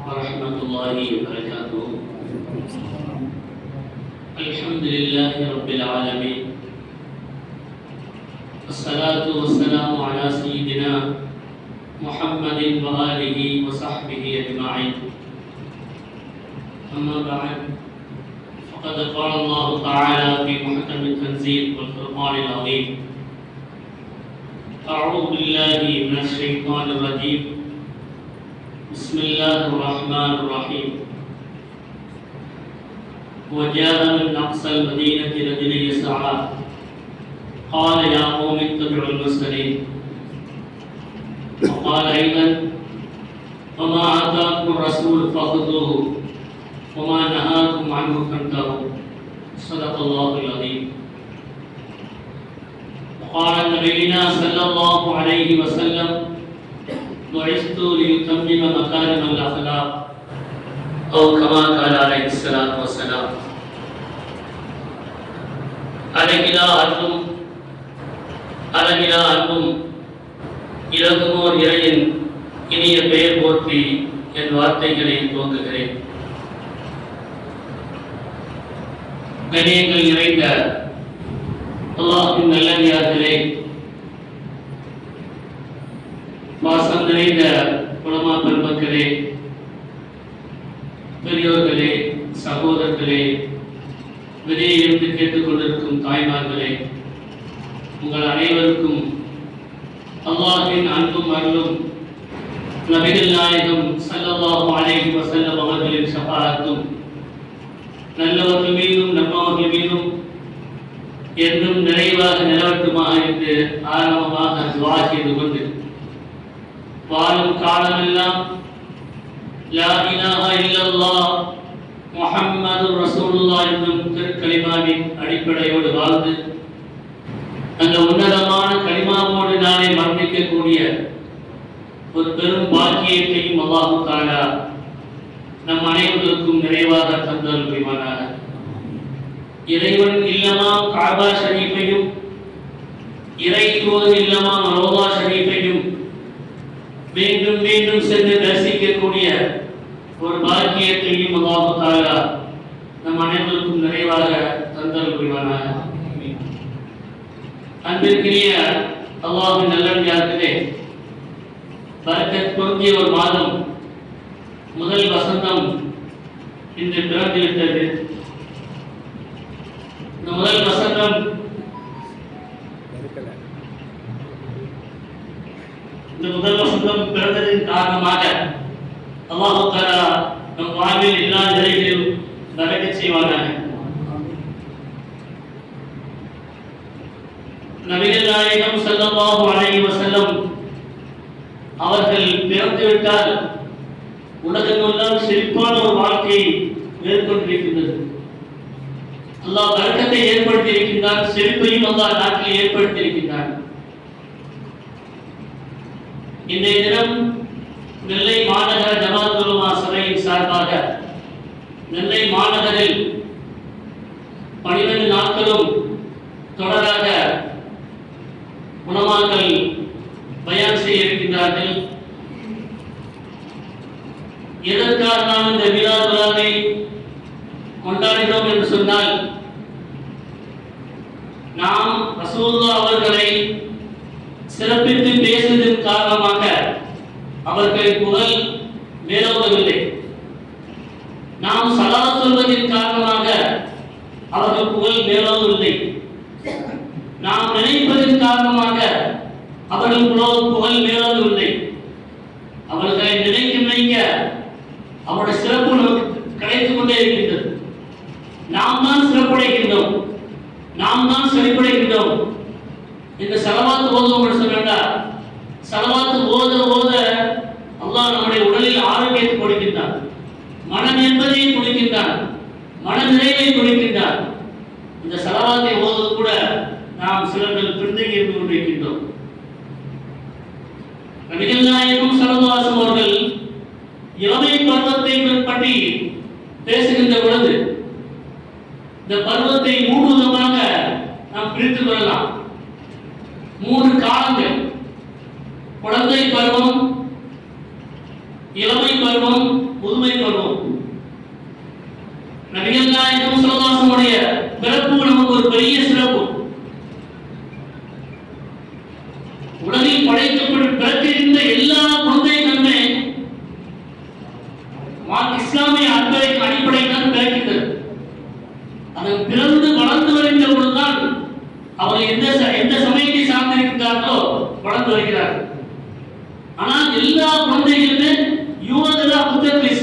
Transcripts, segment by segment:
ورحمة الله وبركاته. الحمد لله رب العالمين، والصلاة والسلام على سيدنا محمد وآله وصحبه أجمعين. أما بعد، فقد قال الله تعالى في محكم التنزيل والفرقان العظيم: أعوذ بالله من الشيطان الرجيم، بسم الله الرحمن الرحيم. وجاء من أقصى المدينة رجل يسعى قال يا قوم اتبعوا المرسلين. وقال أيضا: وما آتاكم الرسول فخذوه وما نهاكم عنه فانتهوا. صدق الله العظيم. وقال نبينا صلى الله عليه وسلم: بعثت لأتمم مكارم الأخلاق، أو كما قال عليه الصلاة والسلام. அழகிலா அன்பும் இலகுமோர் இறையின் இனிய பெயர் போற்றி என் வார்த்தைகளை துவங்குகிறேன். கணியங்கள் நிறைந்த அல்லாஹ்வின் நல்லடியார்களே, பாசம் நிறைந்த உலமா பெருமக்களே, பெரியோர்களே, சகோதரர்களே, வெளியே இருந்து கேட்டுக்கொண்டிருக்கும் தாய்மார்களே, உங்கள் அனைவருக்கும் அல்லாஹ்வின் அன்பும் அருளும் நபிகள் நாயகம் ஸல்லல்லாஹு அலைஹி வஸல்லம் அவர்களின் ஷஃபாஅத்தும் நல்லவர்கள் மீதும் நம்மவர்கள் மீதும் என்றும் நிறைவாக நிலவட்டுமாக என்று ஆரம்பமாக துஆ செய்து கொண்டு, வாழும் காலமெல்லாம் லா இலாஹா இல்லல்லாஹ் முஹம்மதுர் ரசூலுல்லாஹ் என்னும் திருக்கலிமாவின் அடிப்படையோடு வாழ்ந்து அந்த உன்னதமான கலிமாவோடு நாளை மரணிக்கக்கூடிய ஒரு பெரும் பாக்கியத்தையும் அல்லாஹ் தஆலா நம் அனைவருக்கும் நிறைவாக தந்தருள் புரிவானாக. இறைவன் இல்லமாம் காபா ஷரீஃபையும் இறை தூதர் இல்லமாம் ரோதா ஷரீஃபையும் மீண்டும் மீண்டும் சென்று தரிசிக்கக்கூடிய ஒரு பாக்கியத்தையும் அல்லாஹ் தஆலா நம் அனைவருக்கும் நிறைவாக தந்தருள் புரிவானாக. அன்பிற்குரிய அல்லாஹ்வின் நல்லடியார்களே, பரக்கத் பொருந்திய ஒரு மாதம், முதல் வசந்தம் இன்று பிறந்துவிட்டது. இந்த முதல் வசந்தம் பிறந்ததின் காரணமாக அல்லாஹ் தஆலா நம் வாழ்வில் எல்லா நிலைகளிலும் பரக்கத் செய்வானாக. நபிகள் நாயகம் ஸல்லல்லாஹு அலைஹி வஸல்லம் அவர்கள் பிறந்துவிட்டால் உலகமெல்லாம் செழிப்பான ஒரு வாழ்க்கையை மேற்கொண்டிருக்கின்றது. அல்லாஹ் பரக்கத்தை ஏற்படுத்தி இருக்கின்றான், செழிப்பையும் அல்லாஹ் நாட்டில் ஏற்படுத்தி இருக்கின்றான். இன்றைய தினம் நெல்லை மாநகர ஜமாத் உலமா சபையின் சார்பாக நெல்லை மாநகரில் 12 நாட்களும் தொடராக உலமாக்கள் பயான் செய்ய இருக்கின்றார்கள். எதற்காக நாம் இந்த மிலாத் விழாவை கொண்டாடினோம் என்று சொன்னால், நாம் ரசூலுல்லாஹ் அவர்களை சிறப்பித்து பேசுவதன் காரணமாக அவர்களின் புகழ் மேலோங்கவில்லை. நாம் ஸலாத் சொல்வதன் காரணமாக அவர்கள் புகழ் மேலோங்கவில்லை. நாம் நினைப்பதன் காரணமாக அவர்கள் புகழ் மேலோங்கவில்லை. அவர்களை நினைக்க அவருடைய சிறப்பு நமக்கு கிடைத்துக் கொண்டே இருக்கின்றது. நாம் தான் சிறப்படைகின்றோம், நாம் தான் செழிப்படைகின்றோம். இந்த ஸலவாத் ஓதுவோம் என்று சொன்னால், ஸலவாத் ஓத ஓத அல்லாஹ் நம்முடைய உடலில் ஆரோக்கியத்தை கொடுக்கின்றான், மன நிம்மதியை கொடுக்கின்றான், மன நிறைவை கொடுக்கின்றான். இந்த ஸலவாத்தை ஓதுவது கூட நாம் சிலர்கள் பின்தங்கி இருந்து கொண்டிருக்கின்றோம். நபிகள் நாயகம் ஸல்லல்லாஹு அலைஹி வஸல்லம் அவர்கள் இளமை பருவத்தை பற்றி பேசுகின்ற பொழுது இந்த பருவத்தை 3 விதமாக நாம் பிரித்துக் கொள்ளலாம். 3 காலங்கள்: குழந்தை பருவம், இளமை பருவம், முதுமை மாசமுடைய பிறப்பு நமக்கு ஒரு பெரிய சிறப்பு. உலகில் படைக்கப்படும் பிறக்கின்ற எல்லா குழந்தைகளுமே இஸ்லாமிய அடிப்படை தான் பிறக்கின்றது. அதன் பிறந்து வளர்ந்து வருகின்ற பொழுதுதான் அவர் எந்த சமயத்தை சார்ந்திருக்கிறார்களோ வளர்ந்து வருகிறார்கள். ஆனால் எல்லா குழந்தைகளுமே யூதரா புத்தகத்தில்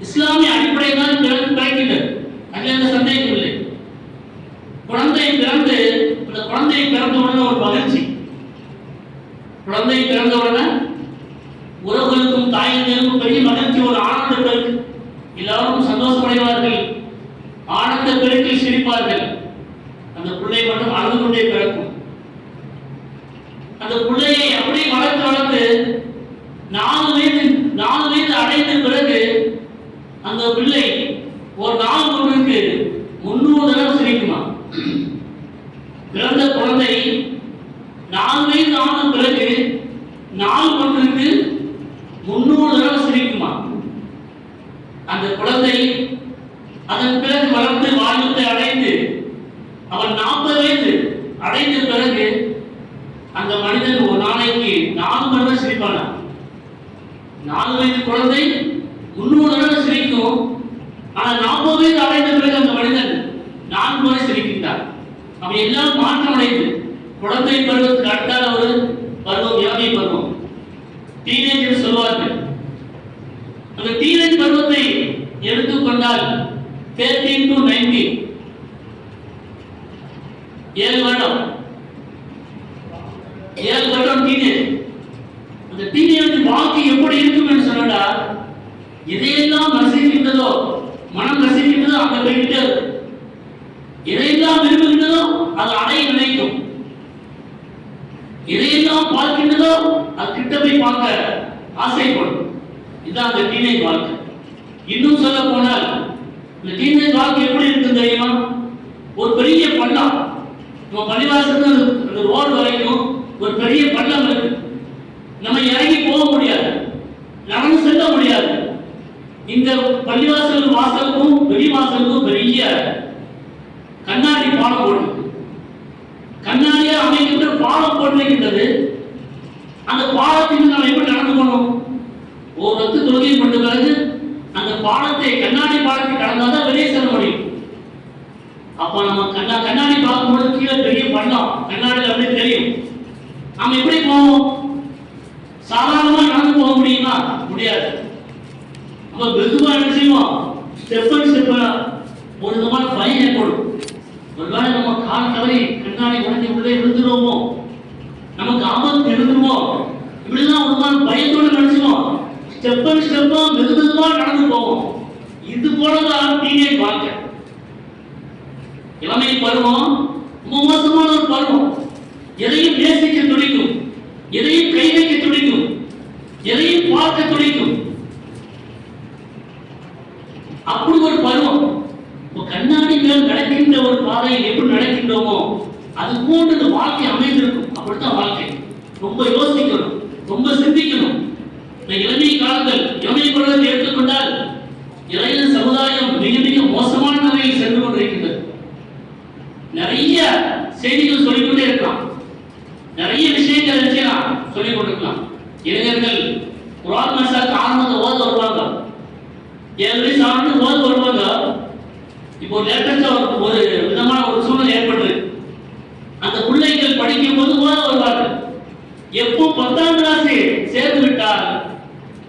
இஸ்லாமிய அடிப்படை தான் பிறக்கின்றது. அதில் எந்த சந்தேகம் இல்லை. குழந்தை பிறந்து அந்த குழந்தை பிறந்தவுடனே ஒரு மகிழ்ச்சி. குழந்தை பிறந்தவுடனே உறவுகளுக்கும் தாய்களுக்கும் பெரிய மகிழ்ச்சி, ஒரு ஆனந்த பெருக்கு. எல்லாரும் சந்தோஷமடைவார்கள், ஆனந்த பெருக்கில் சிரிப்பார்கள். அந்த பிள்ளை மட்டும் அழுது கொண்டே பிறக்கும். அந்த பிள்ளையை அப்படியே வளர்த்து 4 வயது அடைந்த பிறகு அந்த பிள்ளை ஒரு நாள் ஒன்றுக்கு 300 தடவை சிரிக்குமா. பிறந்த குழந்தை 4 வயது ஆன பிறகு நாள் ஒன்றுக்கு 300 தடவை சிரிக்குமா. அந்த குழந்தை அதன் பிறகு வளர்ந்து வாழ்வத்தை அடைந்து அவன் 40 வயது அடைந்த பிறகு அந்த மனிதன் ஒரு நாளைக்கு 4 தடவை சிரிப்பானா. 4 வயது குழந்தை 300 தடவை சிரிக்கும். ஆனால் 40 வயது அடைந்த பிறகு அந்த மனிதன் 4 முறை சிரிக்கின்றார். அவன் எல்லாம் மாற்றம் அடைந்து குழந்தை பருவத்துக்கு அடுத்தால ஒரு பருவம் இளமை பருவம், டீனேஜ் சொல்வார்கள். அந்த டீனேஜ் பருவத்தை எடுத்துக்கொண்டால் 13 to 19 7 வருடம் டீனேஜ். அந்த டீனேஜ் வாழ்க்கை எப்படி இருக்கும் என்று சொன்னா, எதையெல்லாம் ரசிக்கின்றதோ, மனம் ரசிக்கின்றதோ அங்க போய்கிட்டே இருக்கும். எதையெல்லாம் விரும்புகின்றதோ அது அடைய நினைக்கும். எதையெல்லாம் பார்க்கின்றதோ அது கிட்ட போய் பார்க்க ஆசைப்படும். இதுதான் அந்த டீனேஜ் வாழ்க்கை. இன்னும் சொல்ல போனால் இந்த டீனேஜ் வாழ்க்கை எப்படி இருக்கு தெரியுமா? ஒரு பெரிய பள்ளம், நம்ம பள்ளிவாசல் அந்த ரோடு வரைக்கும் ஒரு பெரிய பள்ளம் இருக்கு. நம்ம இறங்கி போக முடியாது, நடந்து செல்ல முடியாது. இந்த பள்ளிவாசல் வாசலுக்கும் வெளிவாசலுக்கும் பெரிய கண்ணாடி பாலம் போட்டு, கண்ணாடியா அமைக்கின்ற பாலம் போட்டிருக்கின்றது. அந்த பாலத்தின் நம்ம எப்படி நடந்து போனோம்? ஒரு ரத்து தொழுகை கொண்ட பிறகு அந்த பாலத்தை, கண்ணாடி பாலத்தை கடந்தாதான் வெளியே செல்ல முடியும். அப்ப நம்ம கண்ணாடி பார்க்கும்போது கீழே பெரிய பள்ளம், கண்ணாடியில் அப்படியே தெரியும். நாம எப்படி போவோம்? சாதாரணமா நடந்து போக முடியுமா? முடியாது. நம்ம வெகுவா என்ன செய்வோம்? ஸ்டெப் ஒரு விதமான பயம் ஏற்படும். ஒருவேளை நம்ம கால் தவறி கண்ணாடி உடனே உள்ளே விழுந்துருவோமோ, நமக்கு ஆபத்து எழுதுமோ, இப்படிதான் ஒரு விதமான பயத்தோடு நினைச்சுவோம். ஸ்டெப்பா மெதுவா நடந்து போவோம். இது போலதான் டீனேஜ் வாழ்க்கை. இளமை பருவம் ரொம்ப மோசமான ஒரு பருவம். எதையும் நேசிக்க துடிக்கும், எதையும் கை வைக்க துடிக்கும், எதையும் பார்க்க துடிக்கும். அப்படி ஒரு பருவம். கண்ணாடி மேல் நடக்கின்ற ஒரு பாதையில் எப்படி நடக்கின்றோமோ அது போன்று இந்த வாழ்க்கை அமைந்திருக்கும். அப்படித்தான் வாழ்க்கை. ரொம்ப யோசிக்கணும், ரொம்ப சிந்திக்கணும். இளமை காலங்கள், இளமை பருவத்தை எடுத்துக்கொண்டால் இளைய சமுதாயம் மிக மிக மோசமான நிலையில் சென்று கொண்டிருக்கின்றது. நிறைய செய்திகள் சொல்லிக்கொண்டே இருக்கலாம், நிறைய விஷயங்கள் நினைச்சலாம் சொல்லிக் கொண்டிருக்கலாம். இளைஞர்கள் குர்ஆன் மசாக் ஆரம்பத்தில் ஓத வருவாங்க, 7 வயசு ஆண்டு ஓத வருவாங்க. இப்போ லேட்டஸ்டா ஒரு விதமான ஒரு சூழ்நிலை ஏற்பட்டு அந்த பிள்ளைகள் படிக்கும் போது ஓத வருவார்கள். எப்போ 10ஆம் கிளாஸ் சேர்ந்து விட்டால்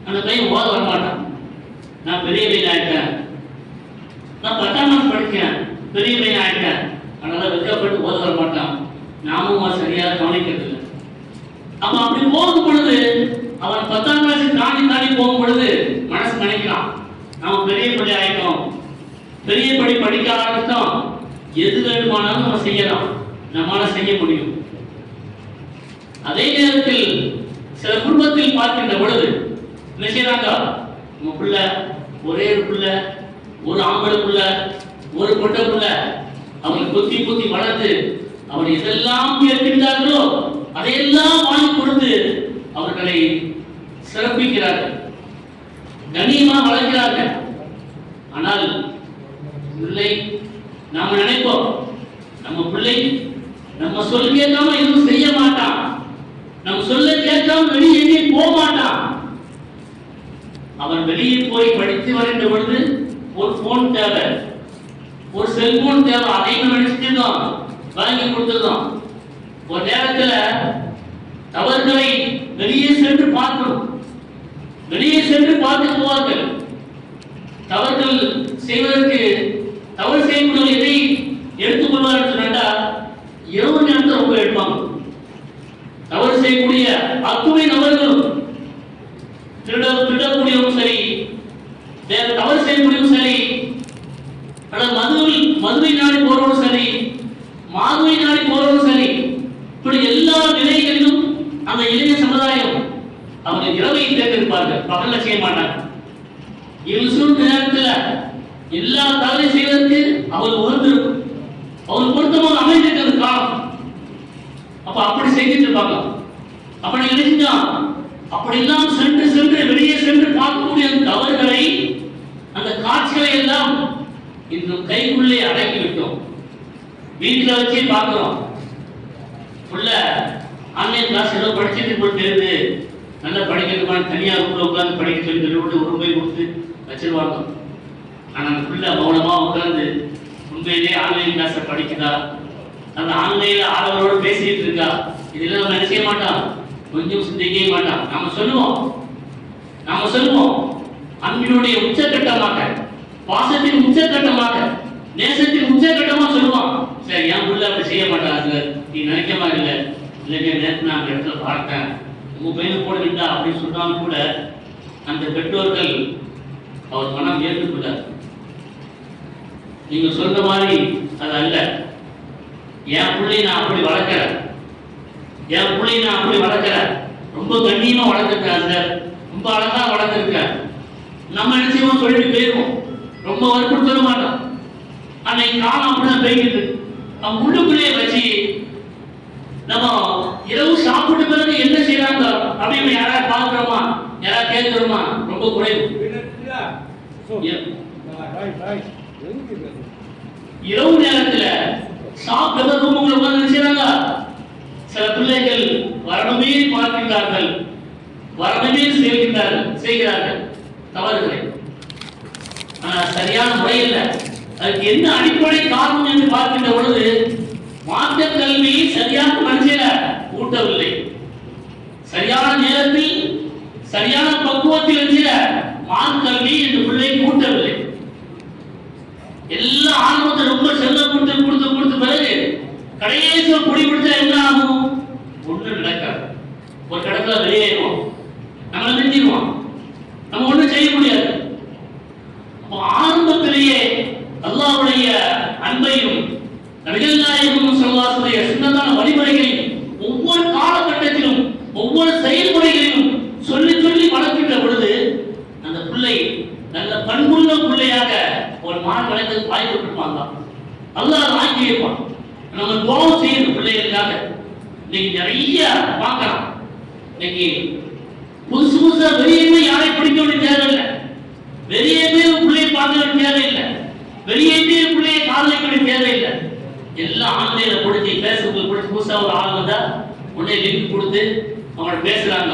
அந்த பையன் ஓத வரமாட்டான். நான் பெரிய பையன் ஆயிட்டேன், நான் 10ஆம் கிளாஸ் படிச்சேன், பெரிய பையன் ஆயிட்டேன், அதனால வெக்கப்பட்டு ஓத வரமாட்டான். நாமும் சரியாக கவனிக்கிறது இல்லை. அவன் அப்படி போகும் பொழுது, அவன் 10ஆம் கிளாஸ் தாண்டி போகும் பொழுது மனசு நினைக்கிறான், நாம பெரிய படி ஆயிட்டோம், பெரிய படி படிக்க ஆரம்பித்தோம், எது வேண்டுமானாலும் நம்ம செய்யலாம், நம்மால செய்ய முடியும். அதே நேரத்தில் சில குடும்பத்தில் பார்க்கின்ற பொழுது என்ன செய்யறாங்க? நம்ம பிள்ளை, ஒரே ஒரு பிள்ளை, ஒரு ஆம்பளை பிள்ளை, ஒரு பொட்டை பிள்ளை, அவங்களை குத்தி வளர்த்து அவர் எதெல்லாம் கேட்கின்றார்களோ அதையெல்லாம் வாங்கி கொடுத்து அவர்களை சிறப்பிக்கிறார்கள், கண்ணியமாக வளர்க்கிறார்கள். ஆனால் பிள்ளை நாம நினைப்போம் நம்ம பிள்ளை நம்ம சொல் கேட்காம எதுவும் செய்ய மாட்டான், நம்ம சொல்ல கேட்காம வெளியே எங்கேயும் போக மாட்டான். அவன் வெளியே போய் படித்து வருகின்ற பொழுது ஒரு போன் தேவை, ஒரு செல்போன் தேவை, அதையும் நினைச்சிட்டோம் வாங்கி கொடுத்துருந்தோம். ஒரு நேரத்துல தவறுகளை வெளியே சென்று பார்க்கணும், வெளியே சென்று பார்த்து போவார்கள். தவறுகள் செய்வதற்கு தவறு செய்யக்கூடிய எதை எடுத்துக்கொள்வார்கள் சொன்னா இரவு நேரத்தை ரொம்ப எடுப்பாங்க. தவறு செய்யக்கூடிய அத்துணை நபர்களும் திருடக்கூடியவும் சரி, வேற தவறு செய்யக்கூடியவும் சரி, மதுவை நாடி போறவனும் சரி, மாதுவை நாடி போறவனும் சரி, இப்படி எல்லா நிலைகளிலும் அந்த இளைய சமுதாயம் அவங்க இரவை தேர்ந்தெடுப்பார்கள், பகல்ல செய்ய மாட்டாங்க. இருள் நேரத்தில் எல்லா தவறை செய்வதற்கு அவர் உணர்ந்திருக்கும், அவர் பொருத்தமாக அமைந்திருக்கிறது காலம். அப்ப அப்படி செய்துட்டு இருப்பாங்க. அப்படி நினைச்சா அப்படி எல்லாம் சென்று சென்று வெளியே சென்று பார்க்கக்கூடிய தவறுகளை, அந்த காட்சிகளை எல்லாம் இன்னும் கைக்குள்ளே அடக்கி விட்டோம். வீட்டில் வச்சு பார்க்கிறோம். உள்ள ஆன்லைன் கிளாஸ் ஏதோ படிச்சுட்டு போட்டு நல்லா படிக்கிறதுக்கான தனியாக உள்ள உட்காந்து படிக்க சொல்லி ஒரு ரூபாய் கொடுத்து வச்சிருவாங்க. ஆனால் அந்த பிள்ளை மௌனமா உட்காந்து உண்மையிலே ஆன்லைன் கிளாஸை படிக்குதா, அந்த ஆன்லைன்ல ஆளுநரோடு பேசிட்டு இருக்கா, இதெல்லாம் நம்ம நினைக்க மாட்டான், கொஞ்சம் சிந்திக்கவே மாட்டான். நாம சொல்லுவோம் அன்பினுடைய உச்சக்கட்டமாக, பாசத்தின் உச்சக்கட்டமாக, நேசத்தின் உச்சக்கட்டமாக சொல்லுவான். சரி, என் பிள்ளை அப்படி செய்ய மாட்டாங்க, நீ நினைக்கமா இல்லை, இல்லைங்க நேற்று நான் அந்த இடத்துல பார்த்தேன், உங்க பையனை போட வேண்டாம் அப்படின்னு சொன்னாலும் கூட அந்த பெற்றோர்கள் அவர் மனம் ஏற்றுக்கொள்ளார். நீங்க சொல்ற மாதிரி அது அல்ல. என் பிள்ளை நான் அப்படி வளர்க்கிறேன், என் பிள்ளை நான் அப்படி வளர்க்கிறேன், ரொம்ப கண்ணியமா வளர்த்துருக்கேன் சார், ரொம்ப அழகா வளர்த்துருக்கேன். நம்ம நிச்சயமா சொல்லிட்டு போயிருவோம், ரொம்ப வற்புறுத்த சொல்ல மாட்டோம். அன்னைக்கு காலம் அப்படிதான் போய்கிட்டு அவங்க உள்ளுக்குள்ளே வச்சு நம்ம இரவு சாப்பிட்ட பிறகு என்ன செய்யறாங்க அப்படின்னு யாராவது பார்க்கிறோமா, யாராவது கேட்கிறோமா, ரொம்ப குறைவு. இரவு நேரத்துல சாப்பிட்ட ரூமுக்குள்ள உட்கார்ந்து செய்யறாங்க. சில பிள்ளைகள் வரணுமே பார்க்கின்றார்கள், வரணுமே செய்கிறார்கள் தவறுகளை. ஆனா சரியான முறையில் அதுக்கு என்ன அடிப்படை காரணம் என்று பார்க்கின்ற பொழுது மார்க்க கல்வியை சரியான மனசில ஊட்டவில்லை, சரியான நேரத்தில் சரியான பக்குவத்தில் இருக்கிற மார்க்க கல்வி என்று பிள்ளை ஊட்டவில்லை. எல்லா ஆர்வத்தை ரொம்ப செல்ல கொடுத்து பிறகு கடைசியில் குடி பிடிச்சா என்ன ஆகும்? ஒண்ணு நடக்காது. ஒரு கடத்துல வெளியேறுவோம், நம்மளை நிறுத்திடுவோம், நம்ம ஒண்ணும் செய்ய முடியாது. ஆரம்பத்திலேயே அல்லாஹ்வுடைய அன்பையும் நபிகள் நாயகம் ஸல்லல்லாஹு அலைஹி வஸல்லம் சுன்னத்தான வழிமுறைகளையும் ஒவ்வொரு காலகட்டத்திலும் ஒவ்வொரு செயல்முறைகளிலும் சொல்லி சொல்லி வளர்க்கின்ற பொழுது அந்த பிள்ளை நல்ல பண்புள்ள பிள்ளையாக ஒரு மான் வளர்த்து வாய்ப்பு கொடுப்பாங்க. அல்லாஹ் ஆக்கி வைப்பான். நம்ம துஆ செய்யணும் பிள்ளைகளுக்காக. இன்னைக்கு நிறைய பார்க்கலாம். இன்னைக்கு புதுசா வெளியே யாரை பிடிக்க வேண்டிய தேவையில்லை, வெளியே பிள்ளையை பார்க்க வேண்டிய தேவையில்லை, வெளியே பிள்ளையை காதலிக்க வேண்டிய தேவையில்லை. எல்லாம் ஆன்லைன்ல பிடிச்சி பேஸ்புக் பிடிச்சி புதுசா ஒரு ஆள் வந்தா உடனே லிங்க் கொடுத்து அவங்க பேசுறாங்க.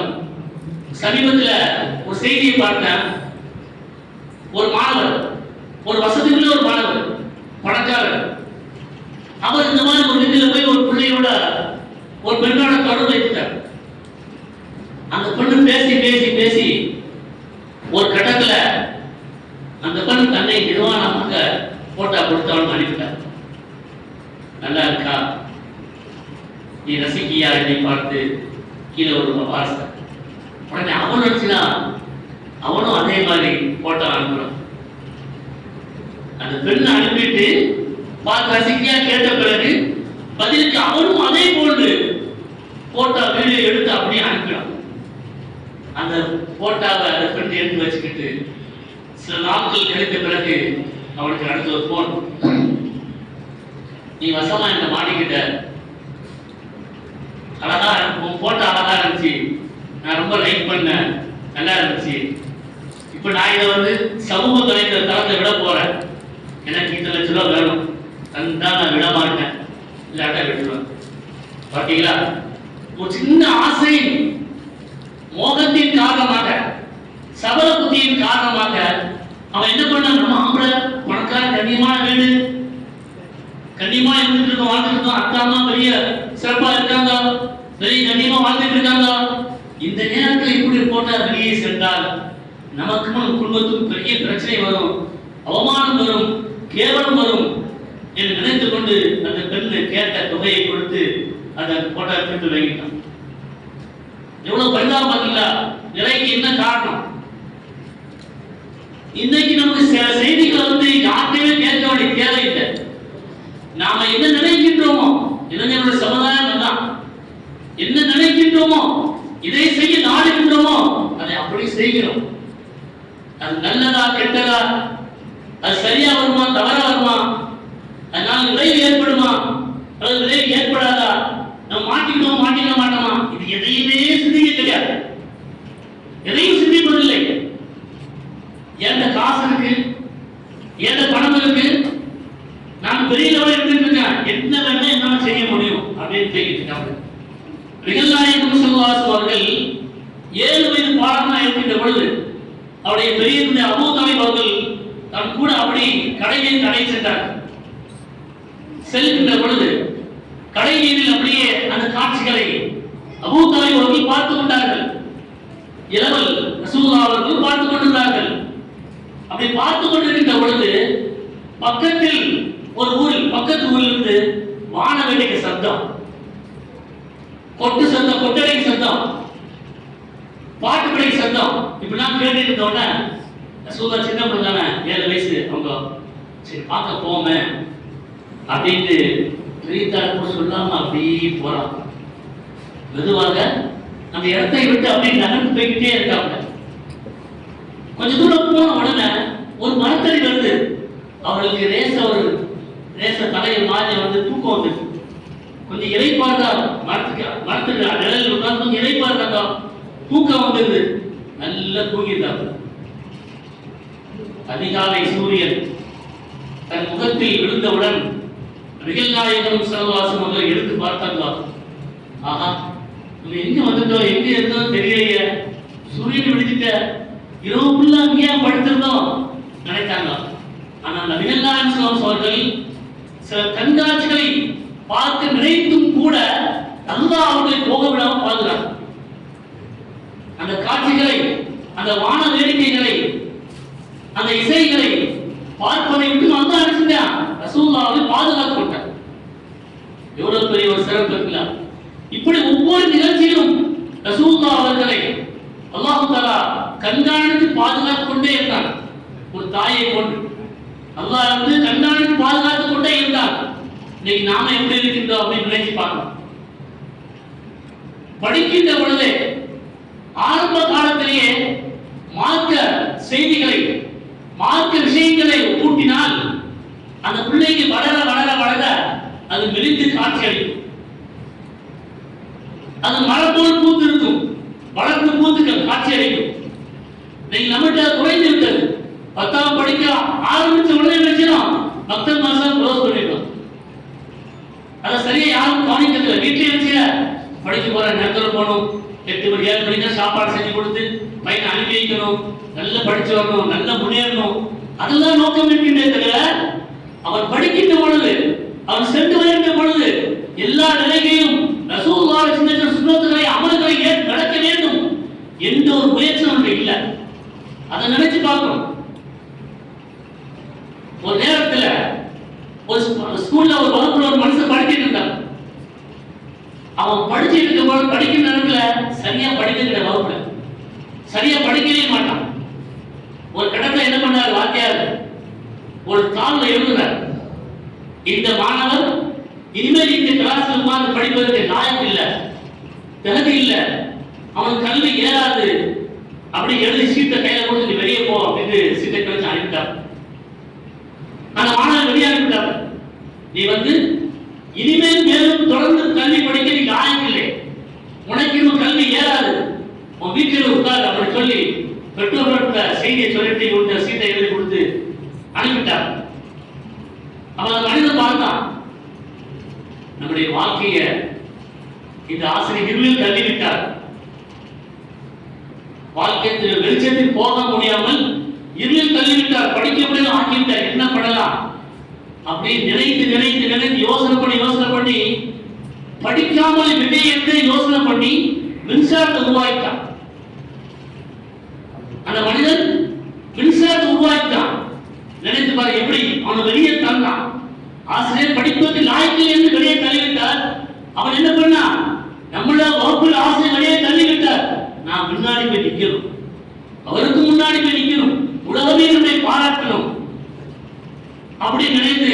சமீபத்தில் ஒரு செய்தியை பார்த்தேன். ஒரு மாணவர், ஒரு வசதியுள்ள ஒரு மாணவர், பணக்காரர், அவர் இந்த மாதிரி ஒரு வீட்டில் போய் ஒரு பிள்ளையோட ஒரு பெண்ணோட தொடர்பு வைத்தார். அந்த பெண்ணு பேசி பேசி பேசி ஒரு கட்டத்துல அந்த பெண் தன்னை நிர்வாணமாக போட்டா கொடுத்து அவன் அனுப்பிட்டார். நல்லா இருக்கா, நீ ரசிக்கியா என்னை பார்த்து கீழே ஒரு வாசல். உடனே அவன் நினைச்சுனா அவனும் அதே மாதிரி போட்டோ அனுப்புறான். அந்த பெண்ணை அனுப்பிட்டு பார்த்து ரசிக்கியா கேட்ட பிறகு பதிலுக்கு அவனும் அதே போன்று போட்டோ வீடியோ எடுத்து அப்படியே அனுப்பினான். அந்த போட்டோவை அந்த பெண் எடுத்து வச்சுக்கிட்டு சில நாட்கள் கிடைத்த பிறகு அவனுக்கு அடுத்த ஒரு போன், நீ வசமா என்ன மாட்டிக்கிட்ட, அழகா போட்டோ அழகா இருந்துச்சு, நான் ரொம்ப லைக் பண்ணேன், நல்லா இருந்துச்சு, இப்ப நான் இதை சமூக தலைவர் தளத்தை விட போறேன், எனக்கு 2 லட்சம் ரூபாய் வேணும், தந்தா நான் விட மாட்டேன், இல்லாட்டா விட்டுருவேன். பாத்தீங்களா? ஒரு சின்ன ஆசை மோகத்தின் காரணமாக, சபல புத்தியின் காரணமாக அவன் என்ன பண்ணான்? நம்ம ஆம்பளை பணக்கார கண்ணியமான வீடு, கண்ணியமா இருந்துட்டு இருக்கோம், வாழ்ந்துட்டு இருக்கோம், அக்கா அம்மா பெரிய சிறப்பா இருக்காங்க, பெரிய கண்ணியமா வாழ்ந்துட்டு இருக்காங்க. இந்த நேரத்தில் இப்படி போட்டா வெளியே சென்றால் நமக்கும் குடும்பத்துக்கும் பெரிய பிரச்சனை வரும், அவமானம் வரும், கேவலம் வரும் என்று நினைத்துக் கொண்டு அந்த பெண்ணு கேட்ட தொகையை கொடுத்து அந்த போட்டா எடுத்து வாங்கிட்டான். எவ்வளவு பரிதாபம் பார்த்தீங்களா? நிலைக்கு என்ன காரணம்? இன்னைக்கு நமக்கு சில செய்திகள் வந்து யார்கிட்டயுமே கேட்க வேண்டிய தேவையில்லை. நாம என்ன நினைக்கின்றோமோ, இளைஞர்களுடைய சமுதாயம் தான் என்ன நினைக்கின்றோமோ, இதை செய்ய நாடுகின்றோமோ அதை அப்படி செய்கிறோம். அது நல்லதா கெட்டதா, அது சரியா வருமா தவறா வருமா, அதனால விளைவு ஏற்படுமா அல்லது விளைவு ஏற்படாதா, நம்ம மாட்டிக்கிட்டோம் மாட்டிக்க மாட்டோமா, இது எதையுமே சிந்திக்க தெரியாது, எதையும் சிந்திப்பதில்லை. ஏண்ட காசு இருக்கு, ஏண்ட பணம் இருக்கு, நான் பெரிய லெவலில் இருந்துட்டு இருக்கேன், என்ன வேணா என்னால செய்ய முடியும் அப்படின்னு சொல்லிட்டு இருக்காங்க. நிகழ்நாயகம் ஸல்லல்லாஹு அவர்கள் 7 வயது பாலகனா இருக்கின்ற பொழுது அவருடைய பெரிய அபூ தாலிப் அவர்கள் தன் கூட அப்படி கடையில் கடை சென்றார். செல்கின்ற பொழுது கடை வீதியில் அப்படியே அந்த காட்சிகளை அபூ தாலிப் அவர்கள் பார்த்துக் கொண்டார்கள். இரவல் ரசூலுல்லாஹ் அவர்கள் பார்த்துக் கொண்டிருந்தார்கள். அப்படி பார்த்துக் கொண்டிருக்கின்ற பொழுது பக்கத்தில் ஒரு ஊரில், பக்கத்து ஊரில் இருந்து வான வேடிக்கை சத்தம், கொட்டு சத்தம், கொட்டடை சத்தம், பாட்டுப்படை சத்தம் இப்படிலாம் கேட்டு இருந்தோடனே ரசூலுல்லாஹ் சின்ன பிள்ளை தானே, 7 வயசு, அவங்க சரி பார்க்க போமே அப்படின்ட்டு பெரியத்தாருக்கு சொல்லாம அப்படியே போறான். மெதுவாக அந்த இடத்தை விட்டு அப்படியே நகர்ந்து போய்கிட்டே இருக்காங்க. கொஞ்ச தூரம் போன உடனே ஒரு மரத்தடி வருது. அவர்களுக்கு ரேச தலையை மாறி வந்து தூக்கம் வந்து கொஞ்சம் இறைப்பார்த்தா, மரத்துக்கு நிழலில் உட்கார்ந்து கொஞ்சம் இறைப்பார்த்தாங்க, தூக்கம் வந்தது, நல்லா தூங்கிட்டாங்க. அதிகாலை சூரியன் தன் முகத்தில் விழுந்தவுடன் நிகழ்நாயகம் ஸல்லல்லாஹு அவர்கள் எடுத்து பார்த்தாங்க. ஆஹா, நம்ம எங்க வந்துட்டோம், எங்க இருந்தோம் தெரியலையே, சூரியன் விழுந்துட்ட, இரவு ஃபுல்லா அங்கேயே படுத்திருந்தோம் நினைத்தாங்க. ஆனால் நிகழ்நாயகம் ஸல்லல்லாஹு அவர்கள் சில கண்காட்சிகளை பார்க்க நினைத்தும் கூட அல்லாஹ் அவர்களை போக விடாம பாதுகாத்தார். அந்த காட்சிகளை, அந்த வான வேடிக்கைகளை, அந்த இசைகளை பார்ப்பதை விட்டு அல்லாஹ் நினைச்சான் ரசூலுல்லாஹ்வை பாதுகாத்து கொண்டார். எவ்வளவு பெரிய ஒரு சிறப்பு இருக்குல்ல. இப்படி ஒவ்வொரு நிகழ்ச்சியிலும் ரசூலுல்லாஹ் அவர்களை அல்லாஹ் தஆலா கண்காணித்து பாதுகாத்து கொண்டே இருந்தார். ஒரு தாயை கொண்டு அல்லாஹ் வந்து கண்காணித்து பாதுகாத்து கொண்டே இருந்தார். இன்னைக்கு நாம எப்படி இருக்கின்றோம் அப்படின்னு நினைச்சு பார்க்கணும். படிக்கின்ற பொழுதே ஆரம்ப காலத்திலேயே மார்க்க செய்திகளை, மார்க்க விஷயங்களை கூட்டினால் அந்த பிள்ளைக்கு வளர வளர வளர அது மெலிந்து காட்சி அளிக்கும். அது மரம் போல் பூத்து இருக்கும், வளர்ந்து பூத்துக்கள் காட்சி அளிக்கும். நீங்க நம்மகிட்ட குறைந்து விட்டது. 10ஆம் படிக்க ஆரம்பிச்ச உடனே நினைச்சோம் மக்தப் மாசம் க்ளோஸ் பண்ணிட்டோம். அதை சரியா யாரும் கவனிக்கிறதில்லை. வீட்டிலே வச்சு படிக்க போற நேரத்தில் போகணும், 8 மணி 7 மணிக்கு சாப்பாடு செஞ்சு கொடுத்து பையனை அனுப்பி வைக்கணும், நல்லா படிச்சு வரணும், நல்லா முன்னேறணும், அதுதான் நோக்கம் இருக்கின்றே தவிர அவர் படிக்கின்ற பொழுது, அவர் சென்று வருகின்ற பொழுது எல்லா நிலைகளையும் ரசூலுல்லாஹ் சின்ன சுன்னத்துகளை அமல்களை நடக்க வேண்டும் என்ற ஒரு முயற்சி ஒன்று இல்லை. அதை நினைச்சு பார்க்கணும். ஒரு நேரத்தில் ஒரு ஸ்கூல்ல ஒரு வகுப்புல ஒரு மனுஷன் படிச்சுட்டு இருந்தான். அவன் படிச்சுட்டு இருக்கும்போது படிக்கிற நேரத்துல சரியா படிக்கிற வகுப்புல சரியா படிக்கவே மாட்டான். ஒரு கடத்துல என்ன பண்ணார் வாத்தியார், ஒரு தாள்ல எழுதுறார், இந்த மாணவர் இனிமேல் இந்த கிளாஸ்ல உட்கார்ந்து படிப்பதற்கு லாயக்கு இல்லை, தகுதி இல்லை, அவன் கல்வி ஏறாது, அப்படி எழுதி சீட்டை கையில கொடுத்து வெளியே போ அப்படின்னு சீட்டை கழிச்சு அனுப்பிட்டார். அந்த மாணவர் வெளியே அனுப்பிட்டார். நீ வந்து இனிமேல் மேலும் தொடர்ந்து கல்வி படிக்க நீ லாயக்கு இல்லை, உனக்கு இன்னும் கல்வி ஏறாது, உன் வீட்டில் உட்கார் அப்படி சொல்லி பெற்றோர்களோட செய்தியை சொல்லிட்டு கொடுத்த சீட்டை எழுதி கொடுத்து அனுப்பிட்டார். அவன் மனிதன் பார்த்தான், நம்முடைய வாழ்க்கைய இந்த ஆசிரியர் இருளில் தள்ளிவிட்டார், வாழ்க்கையில் வெளிச்சத்தில் போக முடியாமல் இருளில் தள்ளிவிட்டார், படிக்க முடியாமல் ஆக்கிவிட்டார், என்ன பண்ணலாம் அப்படி நினைத்து நினைத்து நினைத்து யோசனை பண்ணி படிக்காமல் விடையெடுத்து யோசனை பண்ணி மின்சாரத்தை உருவாக்கிட்டான். அந்த மனிதன் மின்சாரத்தை உருவாக்கிட்டான். நினைத்து பாரு எப்படி அவன் வெளியே தந்தான். ஆசிரியர் படிப்பதற்கு லாய்க்கு என்று வெளியே தள்ளிவிட்டார். அவன் என்ன பண்ணான், நம்மள வகுப்பில் ஆசிரியர் வெளியே தள்ளிவிட்டார், நான் முன்னாடி போய் நிற்கணும், அவருக்கு முன்னாடி போய் நிற்கணும், உலகமே நம்மை பாராட்டணும் அப்படி நினைத்து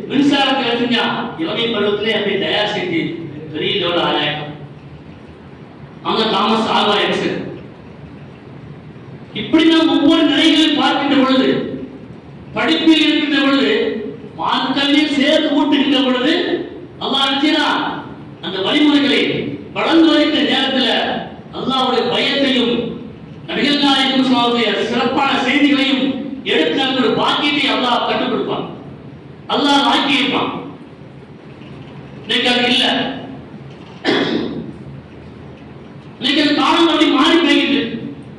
மின்சாரத்தை எடுத்துங்க. இளமை பருவத்திலே அப்படி தயார் செய்து பெரிய லெவல் ஆளாயிடும். அவங்க தாமஸ் ஆல்வா எடிசன். இப்படி நாம் ஒவ்வொரு நிலைகளில் பார்க்கின்ற பொழுது, படிப்பில் இருக்கின்ற பொழுது, மார்க்கல்லையும் சேர்த்து ஊட்டுகின்ற பொழுது அல்லாஹ் நினைச்சா அந்த வழிமுறைகளை வளர்ந்து வருகின்ற நேரத்தில் அல்லாஹ்வுடைய பயத்தையும் நபிகள் நாயகம் ஸல்லல்லாஹு அலைஹி சிறப்பான செய்திகளையும் எடுத்து ஒரு பாக்கியத்தை அல்லாஹ் கற்றுக் கொடுப்பான், அல்லாஹ் ஆக்கி வைப்பான். இன்னைக்கு அது இல்லை. இன்னைக்கு அந்த காலங்கள் அப்படி மாறி போய்கிட்டு,